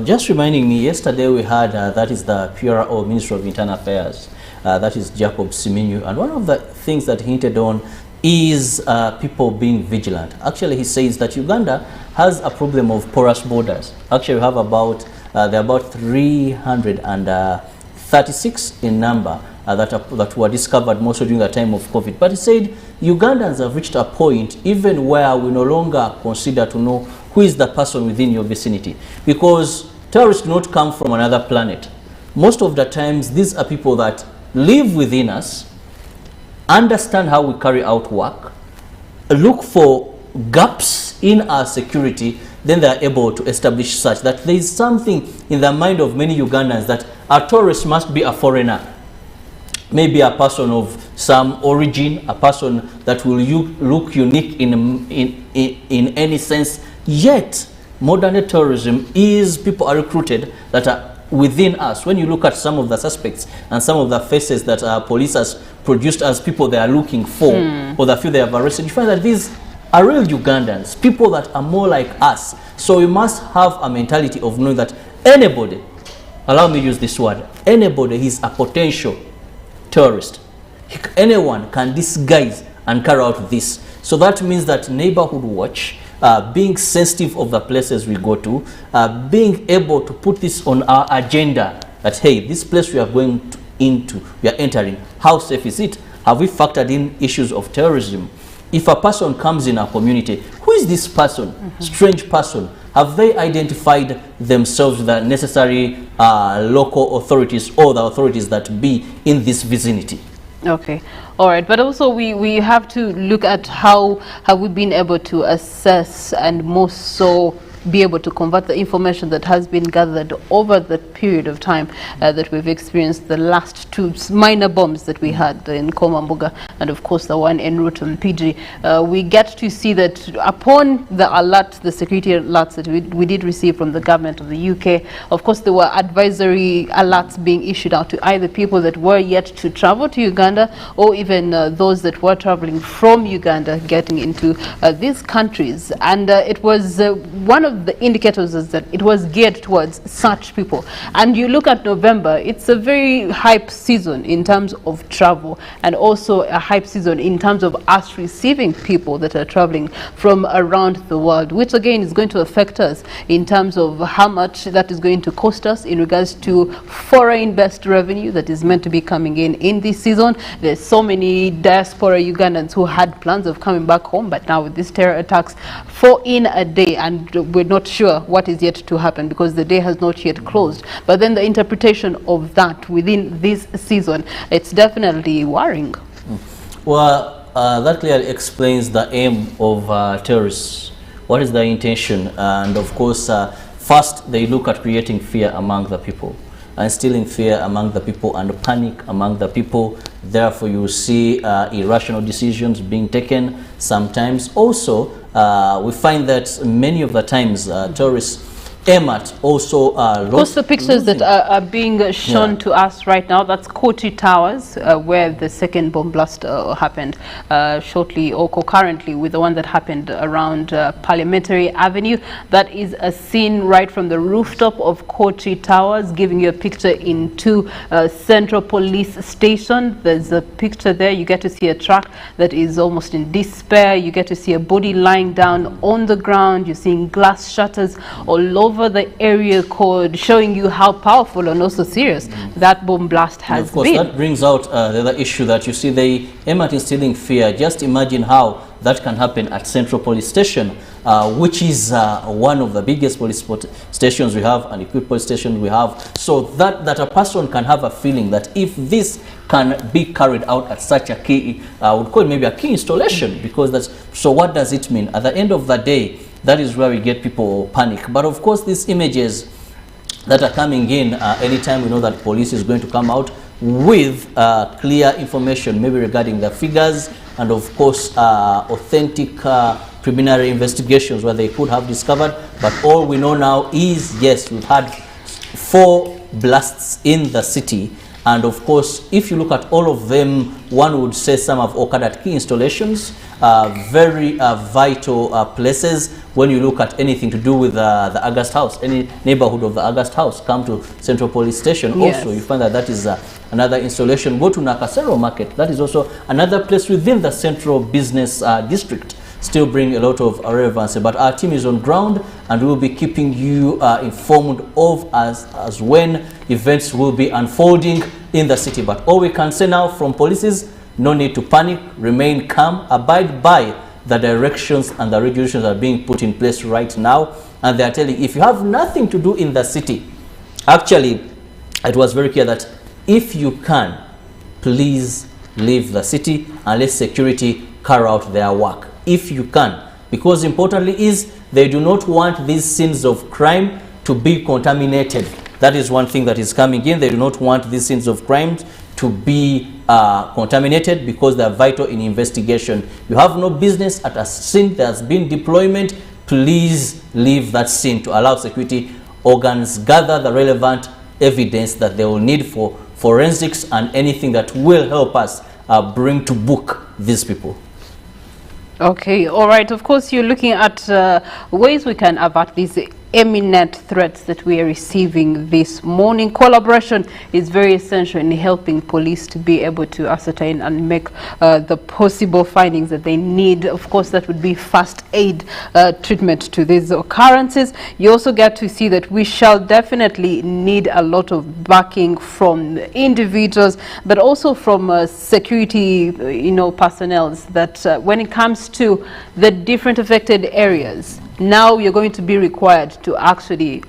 Just reminding me, yesterday we had, that is the PRO, Minister of Internal Affairs, that is Jacob Siminyu, and one of the things that he hinted on is people being vigilant. Actually, he says that Uganda has a problem of porous borders. Actually, we have about, there are about 350 36 in number that were discovered mostly during the time of COVID. But he said Ugandans have reached a point even where we no longer consider to know who is the person within your vicinity, because terrorists do not come from another planet. Most of the times, these are people that live within us, understand how we carry out work, look for gaps in our security, then they are able to establish such that there is something in the mind of many Ugandans that a tourist must be a foreigner, maybe a person of some origin, a person that will look unique in any sense. Yet, modern day terrorism is people are recruited that are within us. When you look at some of the suspects and some of the faces that police has produced as people they are looking for, or the few they have arrested, you find that these are real Ugandans, people that are more like us. So we must have a mentality of knowing that anybody, allow me to use this word, anybody is a potential terrorist. Anyone can disguise and carry out this. So that means that neighborhood watch, being sensitive of the places we go to, being able to put this on our agenda, that hey, this place we are going into, we are entering, how safe is it? Have we factored in issues of terrorism? If a person comes in our community, who is this person? Strange person. Have they identified themselves with the necessary local authorities or the authorities that be in this vicinity? Okay, all right, but also we have to look at how have we been able to assess and more so be able to convert the information that has been gathered over the period of time that we've experienced the last two minor bombs that we had in Komambuga and of course the one en route on PG. We get to see that upon the alert, the security alerts that we did receive from the government of the UK, of course there were advisory alerts being issued out to either people that were yet to travel to Uganda or even those that were traveling from Uganda getting into these countries, and it was one of the indicators is that it was geared towards such people. And you look at November, it's a very hype season in terms of travel and also a hype season in terms of us receiving people that are traveling from around the world, which again is going to affect us in terms of how much that is going to cost us in regards to foreign-based revenue that is meant to be coming in this season. There's so many diaspora Ugandans who had plans of coming back home, but now with these terror attacks, 4 in a day, and we're not sure what is yet to happen because the day has not yet closed. But then the interpretation of that within this season, it's definitely worrying. Well, that clearly explains the aim of terrorists. What is the intention? And of course, first they look at creating fear among the people, instilling fear among the people and panic among the people. Therefore, you see irrational decisions being taken. Sometimes also, we find that many of the times terrorists aim at also of course the pictures that are being shown to us right now, that's Kochi Towers, where the second bomb blast happened shortly or concurrently with the one that happened around Parliamentary Avenue. That is a scene right from the rooftop of Kochi Towers, giving you a picture into Central Police Station. There's a picture there. You get to see a truck that is almost in despair. You get to see a body lying down on the ground. You're seeing glass shutters all over the area code, showing you how powerful and also serious that bomb blast has been. Of course, that brings out the other issue that you see they aim at instilling fear. Just imagine how that can happen at Central Police Station, which is one of the biggest police stations we have, and equipped police station we have. So that a person can have a feeling that if this can be carried out at such a key, I would call it maybe a key installation, because that's, so what does it mean? At the end of the day, that is where we get people panic. But of course, these images that are coming in, anytime we know that police is going to come out with clear information, maybe regarding the figures, and of course authentic preliminary investigations where they could have discovered. But all we know now is, yes, we've had 4 blasts in the city. And of course, if you look at all of them, one would say some have occurred at key installations, very vital places. When you look at anything to do with the August House, any neighborhood of the August House, come to Central Police Station. Yes. Also, you find that that is another installation. Go to Nakasero Market. That is also another place within the Central Business District. still bring a lot of relevancy. But our team is on ground, and we will be keeping you informed of as when events will be unfolding in the city. But all we can say now from police is no need to panic, remain calm, abide by the directions and the regulations that are being put in place right now. And they are telling, if you have nothing to do in the city, actually, it was very clear that if you can, please leave the city and let security carry out their work. If you can, because importantly is they do not want these scenes of crime to be contaminated. That is one thing that is coming in. They do not want these scenes of crime to be contaminated because they are vital in investigation. You have no business at a scene that has been deployment. Please leave that scene to allow security organs gather the relevant evidence that they will need for forensics and anything that will help us bring to book these people. Okay, all right. Of course, you're looking at ways we can avert these imminent threats that we are receiving this morning. Collaboration is very essential in helping police to be able to ascertain and make the possible findings that they need. Of course, that would be first aid treatment to these occurrences. You also get to see that we shall definitely need a lot of backing from individuals, but also from security, personnel, that when it comes to the different affected areas, now you're going to be required to actually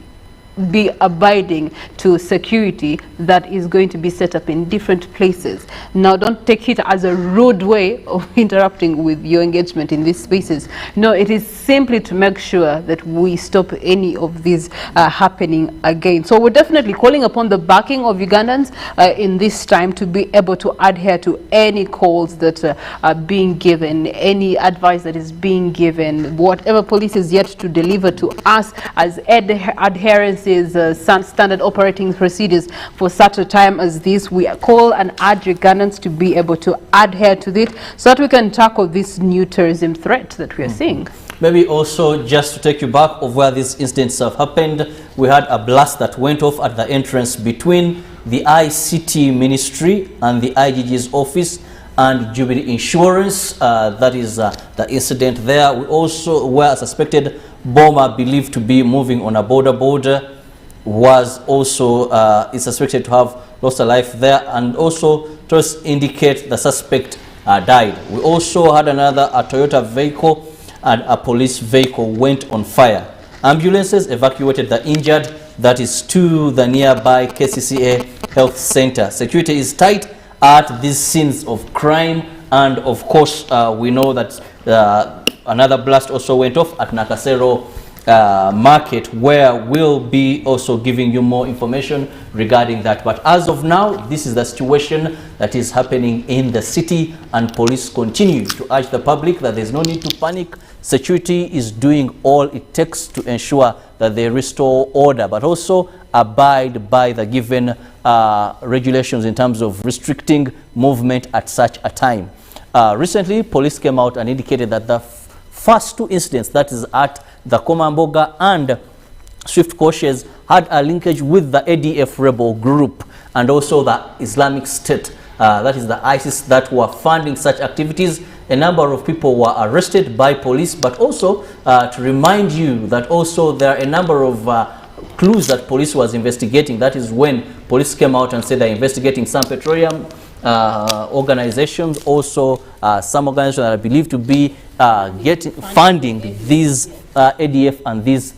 be abiding to security that is going to be set up in different places. Now, don't take it as a rude way of interrupting with your engagement in these spaces. No, it is simply to make sure that we stop any of these happening again. So we're definitely calling upon the backing of Ugandans in this time to be able to adhere to any calls that are being given, any advice that is being given, whatever police is yet to deliver to us as adherence standard operating procedures for such a time as this. We call and urge Ugandans to be able to adhere to this so that we can tackle this new terrorism threat that we are seeing. Maybe also just to take you back of where these incidents have happened, we had a blast that went off at the entrance between the ICT Ministry and the IGG's office and Jubilee Insurance. That is the incident there. We also were a suspected bomber believed to be moving on a border was also is suspected to have lost a life there, and also tests indicate the suspect died. We also had a Toyota vehicle and a police vehicle went on fire. Ambulances evacuated the injured, that is to the nearby KCCA Health Center. Security is tight at these scenes of crime, and of course we know that another blast also went off at Nakasero market, where we'll be also giving you more information regarding that. But as of now, this is the situation that is happening in the city, and police continue to urge the public that there's no need to panic. Security is doing all it takes to ensure that they restore order, but also abide by the given regulations in terms of restricting movement at such a time. Recently, police came out and indicated that the first two incidents, that is at the Komamboga and Swift Koshes, had a linkage with the ADF rebel group and also the Islamic State, that is the ISIS, that were funding such activities. A number of people were arrested by police, but also to remind you that also there are a number of clues that police was investigating. That is when police came out and said they're investigating some petroleum organizations, also some organizations that are believed to be funding these ADF and these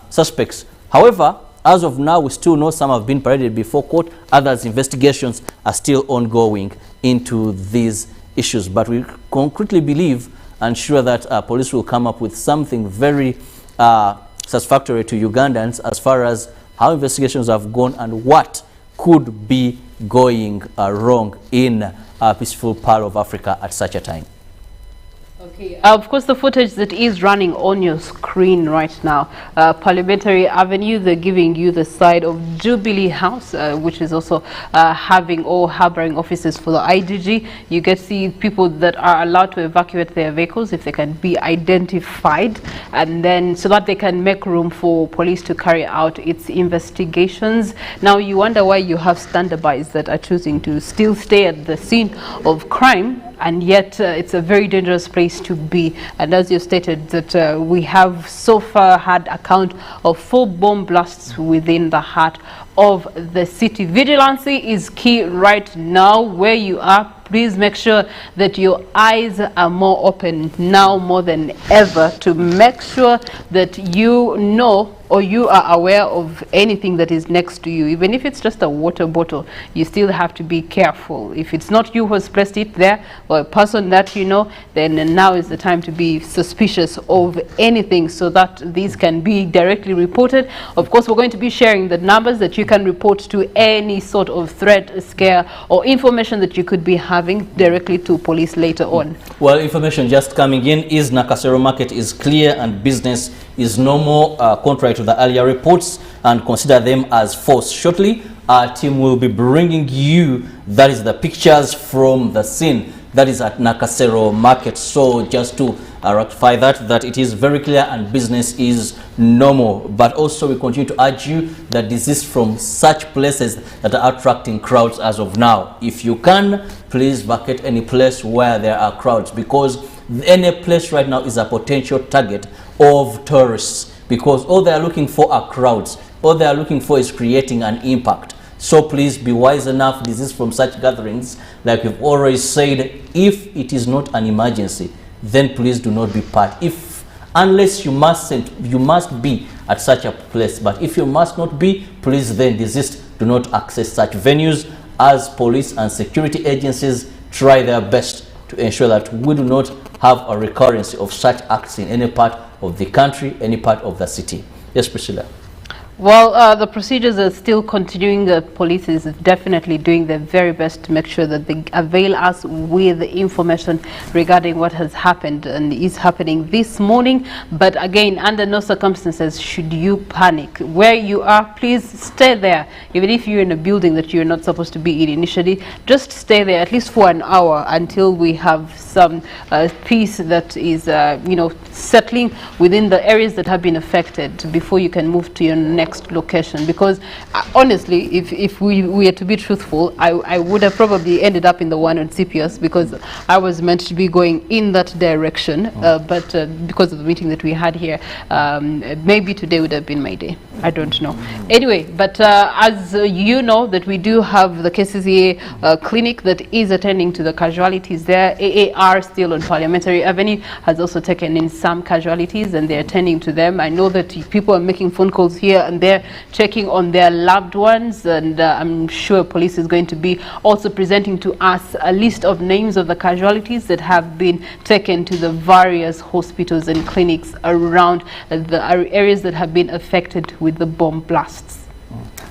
suspects. However, as of now, we still know some have been paraded before court. Others' investigations are still ongoing into these issues. But we concretely believe and sure that police will come up with something very satisfactory to Ugandans as far as how investigations have gone and what could be going wrong in a peaceful part of Africa at such a time. Okay. Of course, the footage that is running on your screen right now, Parliamentary Avenue, they're giving you the side of Jubilee House, which is also having or harboring offices for the IGG. You get to see people that are allowed to evacuate their vehicles if they can be identified, and then so that they can make room for police to carry out its investigations. Now, you wonder why you have standbys that are choosing to still stay at the scene of crime and yet it's a very dangerous place to be. And as you stated, that we have so far had account of 4 bomb blasts within the heart of the city. Vigilancy is key right now where you are. Please make sure that your eyes are more open now more than ever to make sure that you know or you are aware of anything that is next to you. Even if it's just a water bottle, you still have to be careful. If it's not you who has placed it there or a person that you know, then now is the time to be suspicious of anything so that these can be directly reported. Of course, we're going to be sharing the numbers that you can report to any sort of threat, scare or information that you could be having directly to police later on. Well, information just coming in is Nakasero market is clear and business is normal, contrary to the earlier reports, and consider them as false. Shortly, our team will be bringing you, that is the pictures from the scene, that is at Nakasero market. So just to rectify that it is very clear and business is normal. But also we continue to urge you that this is from such places that are attracting crowds as of now. If you can, please vacate any place where there are crowds, because any place right now is a potential target of tourists, because all they are looking for are crowds. All they are looking for is creating an impact. So please be wise enough. This is from such gatherings, like we've already said, if it is not an emergency, then please do not be part. Unless you must be at such a place. But if you must not be, please then desist. Do not access such venues, as police and security agencies try their best to ensure that we do not have a recurrence of such acts in any part of the country, any part of the city. Yes, Priscilla. Well, the procedures are still continuing. The police is definitely doing their very best to make sure that they avail us with information regarding what has happened and is happening this morning. But again, under no circumstances should you panic. Where you are, please stay there. Even if you're in a building that you're not supposed to be in initially, just stay there at least for an hour until we have some peace that is, settling within the areas that have been affected before you can move to your next location. Because honestly, if we are to be truthful, I would have probably ended up in the one on CPS, because I was meant to be going in that direction, but because of the meeting that we had here, maybe today would have been my day. I don't know. Anyway, but as you know, that we do have the KCCA clinic that is attending to the casualties there. AAR still on Parliamentary Avenue has also taken in some casualties, and they're attending to them. I know that people are making phone calls here and they're checking on their loved ones, and I'm sure police is going to be also presenting to us a list of names of the casualties that have been taken to the various hospitals and clinics around the areas that have been affected with the bomb blasts.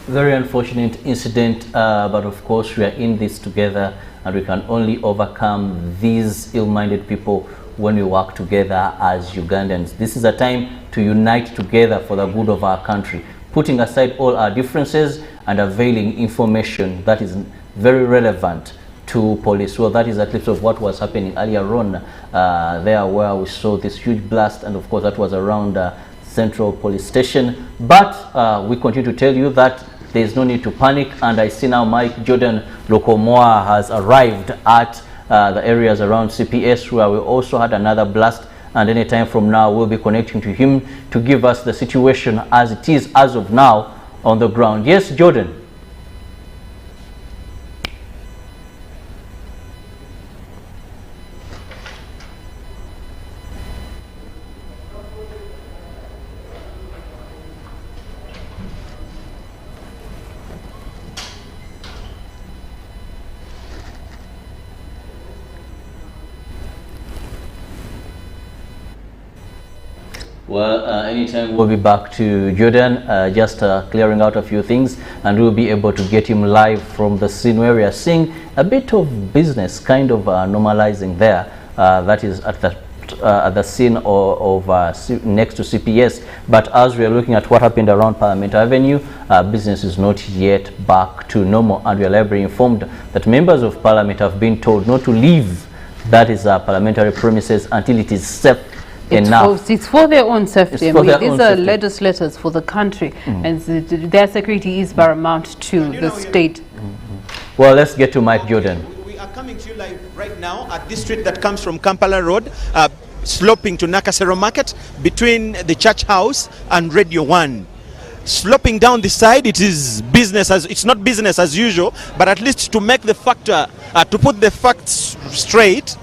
Very unfortunate incident, but of course we are in this together, and we can only overcome these ill-minded people when we work together as Ugandans. This is a time to unite together for the good of our country, putting aside all our differences and availing information that is very relevant to police. Well, that is a clip of what was happening earlier on there, where we saw this huge blast, and of course that was around Central Police Station. But we continue to tell you that there is no need to panic, and I see now Mike Jordan Lokomoa has arrived at the areas around CPS, where we also had another blast, and any time from now we'll be connecting to him to give us the situation as it is as of now on the ground. Yes, Jordan. Well, anytime we'll be back to Jordan, just clearing out a few things, and we'll be able to get him live from the scene where we are seeing a bit of business kind of normalizing there. That is at the scene of next to CPS. But as we are looking at what happened around Parliament Avenue, business is not yet back to normal, and we are library informed that members of Parliament have been told not to leave, that is parliamentary premises, until it is safe enough. It's for their own safety. These are legislators for the country, and their security is paramount to the state. Well, let's get to Mike Jordan. We are coming to you live right now at this street that comes from Kampala Road, sloping to Nakasero Market, between the church house and Radio 1. Sloping down the side, it is business as it's not business as usual, but at least to make the factor, to put the facts straight,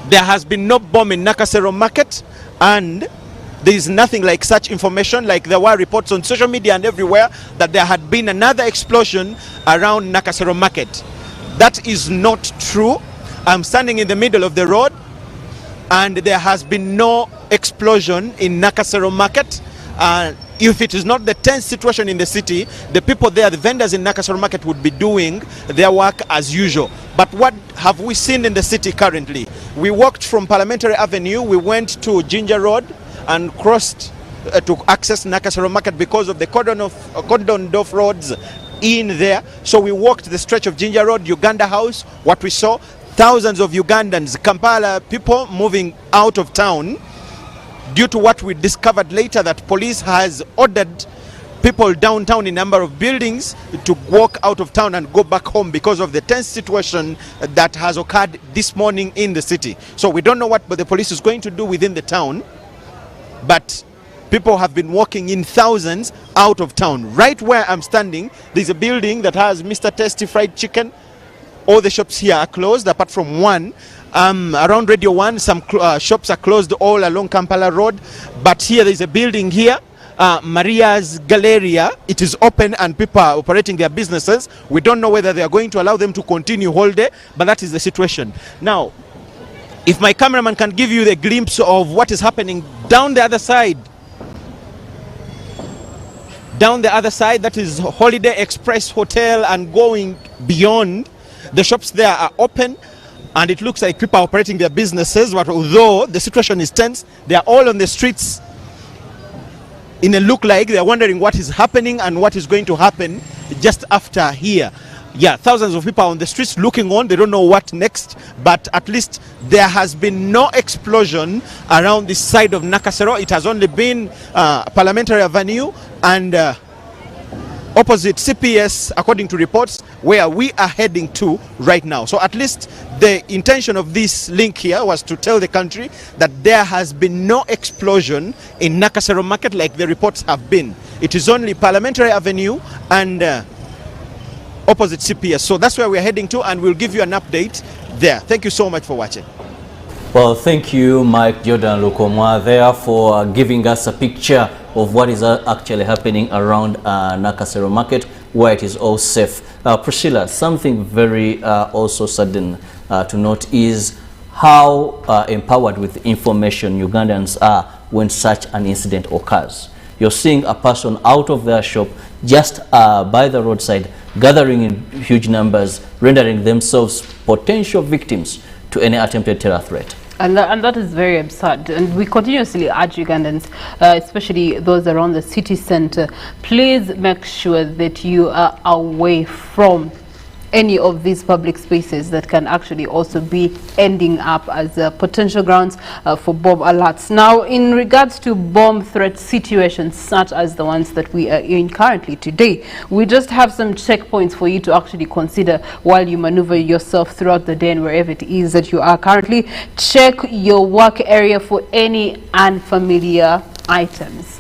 there has been no bomb in Nakasero Market, and there is nothing like such information. Like there were reports on social media and everywhere that there had been another explosion around Nakasero Market. That is not true. I'm standing in the middle of the road, and there has been no explosion in Nakasero Market. If it is not the tense situation in the city, the people there, the vendors in Nakasero Market, would be doing their work as usual. But what have we seen in the city currently? We walked from Parliamentary Avenue, we went to Ginger Road and crossed to access Nakasero Market because of the cordoned off roads in there. So we walked the stretch of Ginger Road, Uganda House. What we saw, thousands of Ugandans, Kampala people moving out of town, due to what we discovered later, that police has ordered people downtown in a number of buildings to walk out of town and go back home because of the tense situation that has occurred this morning in the city. So we don't know what the police is going to do within the town, but people have been walking in thousands out of town. Right where I'm standing, there's a building that has Mr. Tasty Fried Chicken. All the shops here are closed apart from one. Around Radio 1, some shops are closed all along Kampala Road. But here there's a building here, Maria's Galleria. It is open and people are operating their businesses. We don't know whether they are going to allow them to continue whole day, but that is the situation. Now, if my cameraman can give you the glimpse of what is happening down the other side. Down the other side, that is Holiday Express Hotel, and going beyond, the shops there are open and it looks like people are operating their businesses. But although the situation is tense, they are all on the streets in a look like they are wondering what is happening and what is going to happen just after here. Yeah, thousands of people are on the streets looking on. They don't know what next, but at least there has been no explosion around this side of Nakasero. It has only been Parliamentary Avenue and opposite CPS, according to reports, where we are heading to right now. So at least the intention of this link here was to tell the country that there has been no explosion in Nakasero Market like the reports have been. It is only Parliamentary Avenue and opposite CPS. So that's where we're heading to, and we'll give you an update there. Thank you so much for watching. Well, thank you, Mike Jordan Lukomwa, there for giving us a picture of what is actually happening around Nakasero Market, where it is all safe. Priscilla, something very also sudden to note is how empowered with information Ugandans are when such an incident occurs. You're seeing a person out of their shop just by the roadside, gathering in huge numbers, rendering themselves potential victims to any attempted terror threat. And that is very absurd. And we continuously urge Ugandans, especially those around the city center, please make sure that you are away from any of these public spaces that can actually also be ending up as potential grounds for bomb alerts. Now, in regards to bomb threat situations such as the ones that we are in currently today, we just have some checkpoints for you to actually consider while you maneuver yourself throughout the day and wherever it is that you are currently. Check your work area for any unfamiliar items.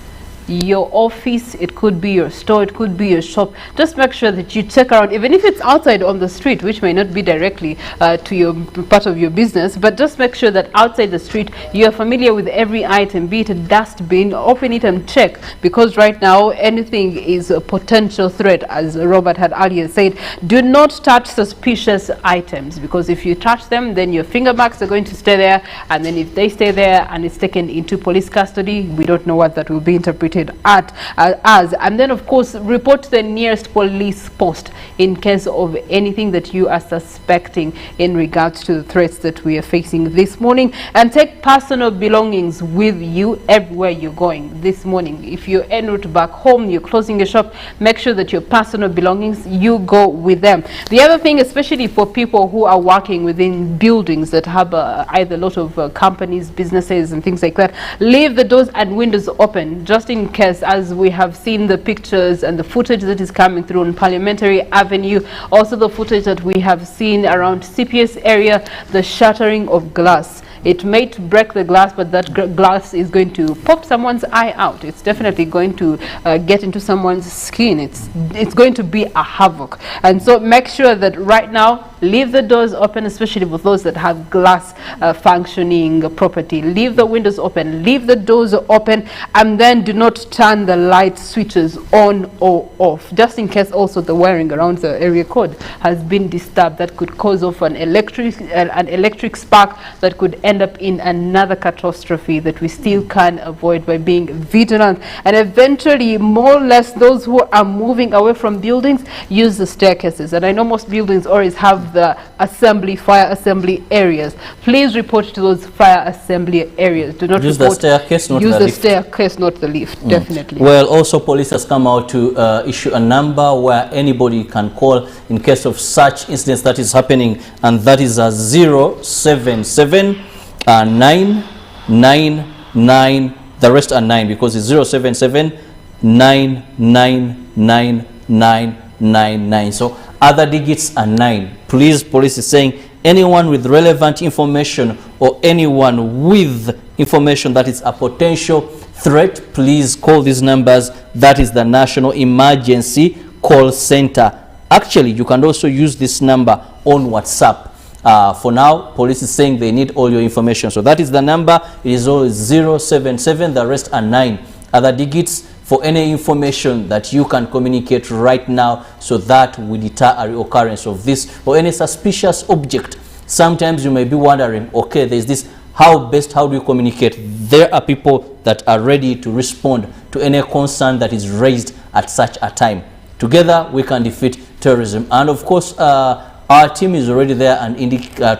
Your office, it could be your store, it could be your shop. Just make sure that you check around, even if it's outside on the street, which may not be directly to your part of your business, but just make sure that outside the street you are familiar with every item, be it a dustbin. Open it and check, because right now anything is a potential threat. As Robert had earlier said, do not touch suspicious items, because if you touch them, then your finger marks are going to stay there, and then if they stay there and it's taken into police custody, we don't know what that will be interpreted as. And then of course report to the nearest police post in case of anything that you are suspecting in regards to the threats that we are facing this morning. And take personal belongings with you everywhere you're going this morning. If you're en route back home, you're closing your shop, make sure that your personal belongings, you go with them. The other thing, especially for people who are working within buildings that have either a lot of companies, businesses and things like that, leave the doors and windows open, just in in case, as we have seen the pictures and the footage that is coming through on Parliamentary Avenue, also the footage that we have seen around CPS area, the shattering of glass. It may break the glass, but that glass is going to pop someone's eye out. It's definitely going to get into someone's skin. It's going to be a havoc. And so make sure that right now, leave the doors open, especially with those that have glass functioning property. Leave the windows open, leave the doors open, and then do not turn the light switches on or off, just in case also the wiring around the area code has been disturbed. That could cause off an electric spark that could end up in another catastrophe that we still can avoid by being vigilant. And eventually, more or less, those who are moving away from buildings use the staircases. And I know most buildings always have the fire assembly areas. Please report to those fire assembly areas. Do not use report, the staircase, not use the the lift. staircase, not the lift. Definitely. Well, also police has come out to issue a number where anybody can call in case of such incidents that is happening, and that is a 077 999, the rest are 9, because it's 077 9999999. So other digits are 9. Please, police is saying anyone with relevant information or anyone with information that is a potential threat, please call these numbers. That is the National Emergency Call Center. Actually, you can also use this number on WhatsApp. For now, police is saying they need all your information. So that is the number. It is always 077. The rest are 9. Other digits for any information that you can communicate right now, so that we deter a reoccurrence of this or any suspicious object. Sometimes you may be wondering, okay, there's this, how do you communicate? There are people that are ready to respond to any concern that is raised at such a time. Together, we can defeat terrorism. And of course, our team is already there and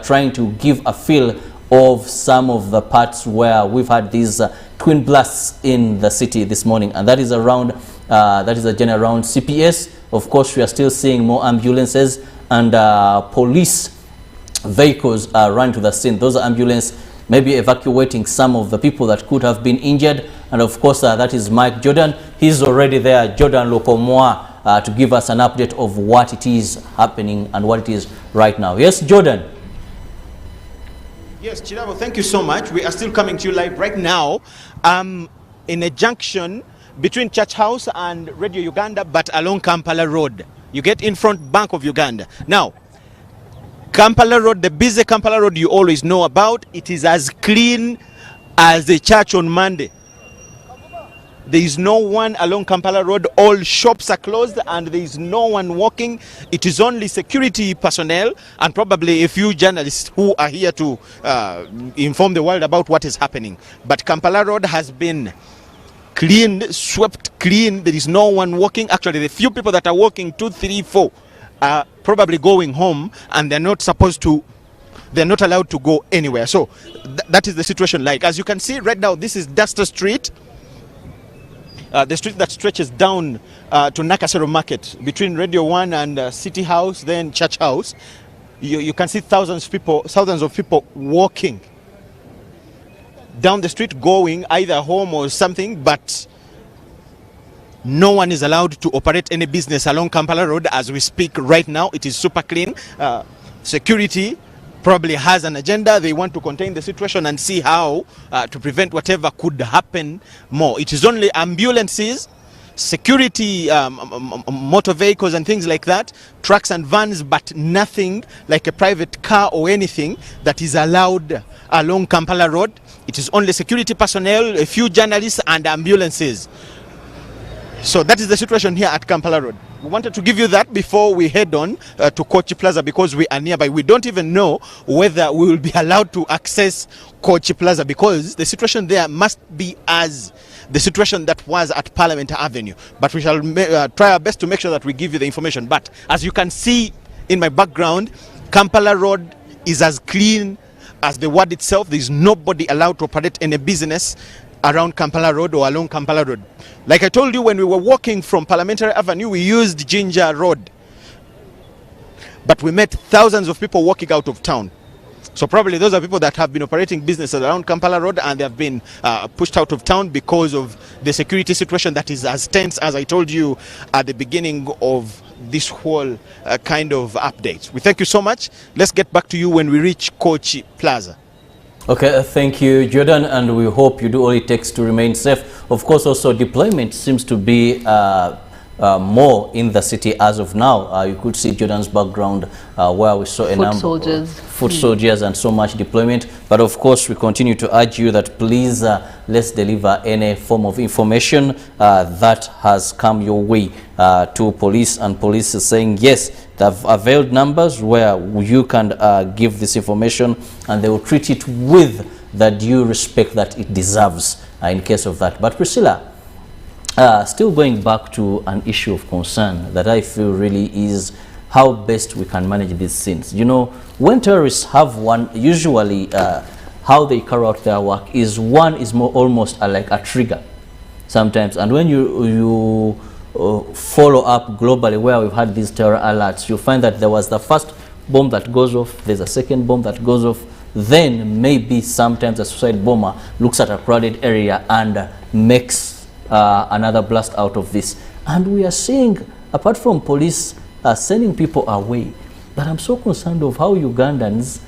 trying to give a feel of some of the parts where we've had these twin blasts in the city this morning, and that is around again around CPS. Of course, we are still seeing more ambulances and police vehicles run to the scene. Those are ambulances maybe evacuating some of the people that could have been injured. And of course, that is Mike Jordan. He's already there, Jordan Lokomoa, to give us an update of what it is happening and what it is right now. Yes, Jordan. Yes, Chirabo, thank you so much. We are still coming to you live right now in a junction between Church House and Radio Uganda, but along Kampala Road. You get in front Bank of Uganda. Now, Kampala Road, the busy Kampala Road you always know about, it is as clean as the church on Monday. There is no one along Kampala Road. All shops are closed and there is no one walking. It is only security personnel and probably a few journalists who are here to inform the world about what is happening. But Kampala Road has been cleaned, swept clean. There is no one walking. Actually, the few people that are walking, 2, 3, 4, are probably going home, and they're not allowed to go anywhere. So that is the situation like. As you can see right now, this is Duster Street. The street that stretches down to Nakasero Market between Radio 1 and City House, then Church House. You can see thousands of people walking down the street, going either home or something, but no one is allowed to operate any business along Kampala Road as we speak right now. It is super clean. Security probably has an agenda. They want to contain the situation and see how to prevent whatever could happen more. It is only ambulances, security, motor vehicles and things like that, trucks and vans, but nothing like a private car or anything that is allowed along Kampala Road. It is only security personnel, a few journalists and ambulances. So that is the situation here at Kampala Road. We wanted to give you that before we head on to Kochi Plaza, because we are nearby. We don't even know whether we will be allowed to access Kochi Plaza, because the situation there must be as the situation that was at Parliament Avenue. But we shall try our best to make sure that we give you the information. But as you can see in my background, Kampala Road is as clean as the word itself. There is nobody allowed to operate any business around Kampala Road or along Kampala Road. Like I told you, when we were walking from Parliamentary Avenue, we used Ginger Road. But we met thousands of people walking out of town. So probably those are people that have been operating businesses around Kampala Road, and they have been pushed out of town because of the security situation that is as tense as I told you at the beginning of this whole kind of update. We thank you so much. Let's get back to you when we reach Kochi Plaza. Okay, thank you, Jordan, and we hope you do all it takes to remain safe. Of course, also deployment seems to be more in the city as of now. You could see Jordan's background where we saw a number of foot soldiers and so much deployment. But of course, we continue to urge you that please let's deliver any form of information that has come your way to police, and police is saying yes, they've availed numbers where you can give this information, and they will treat it with the due respect that it deserves in case of that. But Priscilla, still going back to an issue of concern that I feel really is how best we can manage these scenes. You know, when terrorists have one, usually how they carry out their work is more almost like a trigger sometimes. And when you follow up globally where we've had these terror alerts, you find that there was the first bomb that goes off, there's a second bomb that goes off, then maybe sometimes a suicide bomber looks at a crowded area and makes another blast out of this. And we are seeing, apart from police sending people away, but I'm so concerned of how Ugandans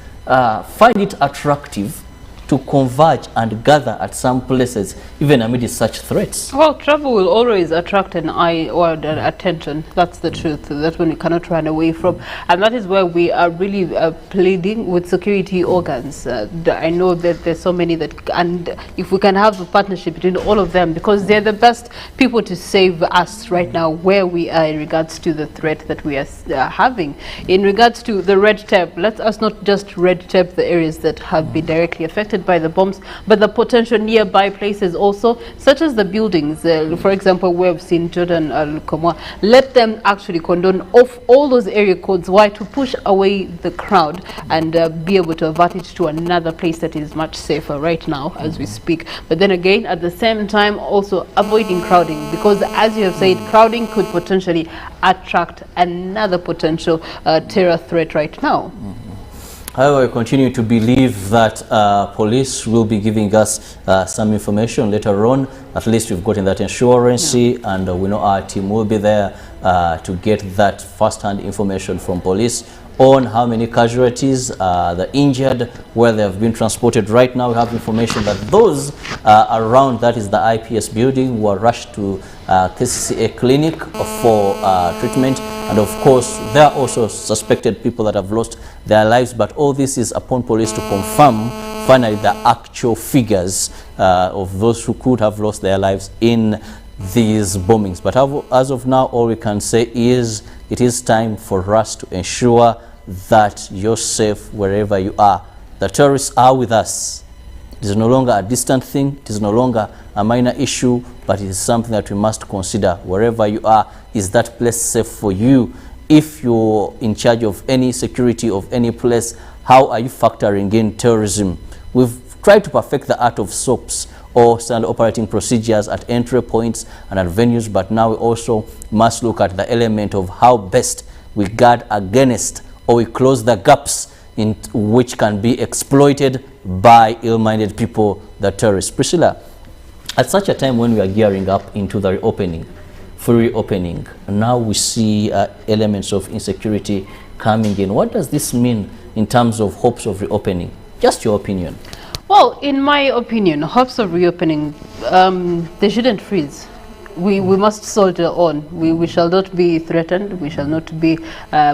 find it attractive to converge and gather at some places, even amid such threats. Well, trouble will always attract an eye or an attention. That's the truth. That's when we cannot run away from. And that is where we are really pleading with security organs. I know that there's so many that, and if we can have a partnership between all of them, because they're the best people to save us right now where we are in regards to the threat that we are having. In regards to the red tape, let us not just red tape the areas that have been directly affected by the bombs, but the potential nearby places also, such as the buildings, for example, we have seen Jordan let them actually condone off all those area codes. Why? To push away the crowd and be able to avert it to another place that is much safer right now as we speak. But then again, at the same time, also avoiding crowding, because as you have said, crowding could potentially attract another potential terror threat right now. However, I continue to believe that police will be giving us some information later on. At least we've gotten that assurance, and we know our team will be there to get that first-hand information from police on how many casualties, the injured, where they have been transported. Right now we have information that those around, that is the IPS building, were rushed to KCCA clinic for treatment. And of course, there are also suspected people that have lost their lives, but all this is upon police to confirm finally the actual figures of those who could have lost their lives in these bombings. But as of now, all we can say is it is time for us to ensure that you're safe wherever you are. The terrorists are with us. It is no longer a distant thing. It is no longer a minor issue, but it is something that we must consider. Wherever you are, is that place safe for you? If you're in charge of any security of any place, how are you factoring in terrorism? We've tried to perfect the art of SOPs, or standard operating procedures, at entry points and at venues, but now we also must look at the element of how best we guard against, or we close the gaps in which can be exploited by ill-minded people, the terrorists. Priscilla, at such a time when we are gearing up into the reopening, full reopening, now we see elements of insecurity coming in. What does this mean in terms of hopes of reopening? Just your opinion. Well, in my opinion, hopes of reopening, they shouldn't freeze. We must soldier on. We shall not be threatened. We shall not be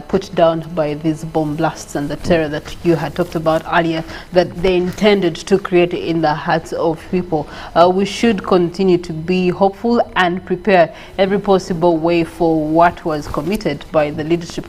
put down by these bomb blasts and the terror that you had talked about earlier, that they intended to create in the hearts of people. We should continue to be hopeful and prepare every possible way for what was committed by the leadership.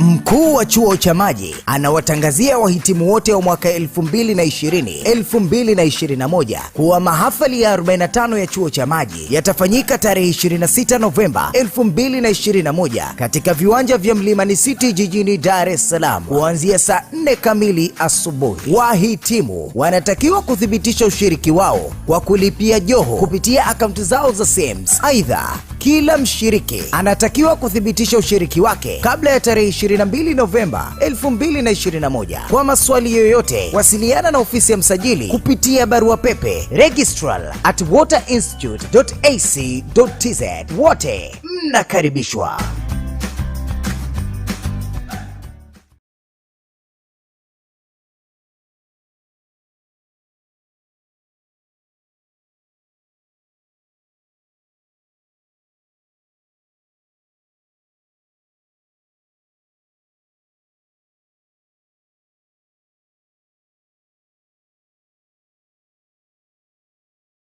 Mkuu wa chuo cha maji anawatangazia wahitimu wote wa mwaka 2020-2021 kuwa mahafali ya 45 ya chuo cha maji yatafanyika tarehe 26 Novemba 2021 katika viwanja vya Mlimani City jijini Dar es Salaam kuanzia saa 4 kamili asubuhi. Wahitimu wanatakiwa kuthibitisha ushiriki wao kwa kulipia joho kupitia akaunti zao za SEMS. Aidha, Kila mshiriki anatakiwa kuthibitisha ushiriki wake kabla ya tarehe 22 Novemba 2021. Kwa maswali yoyote, wasiliana na ofisi ya msajili kupitia barua pepe registrar@waterinstitute.ac.tz. Wote mnakaribishwa.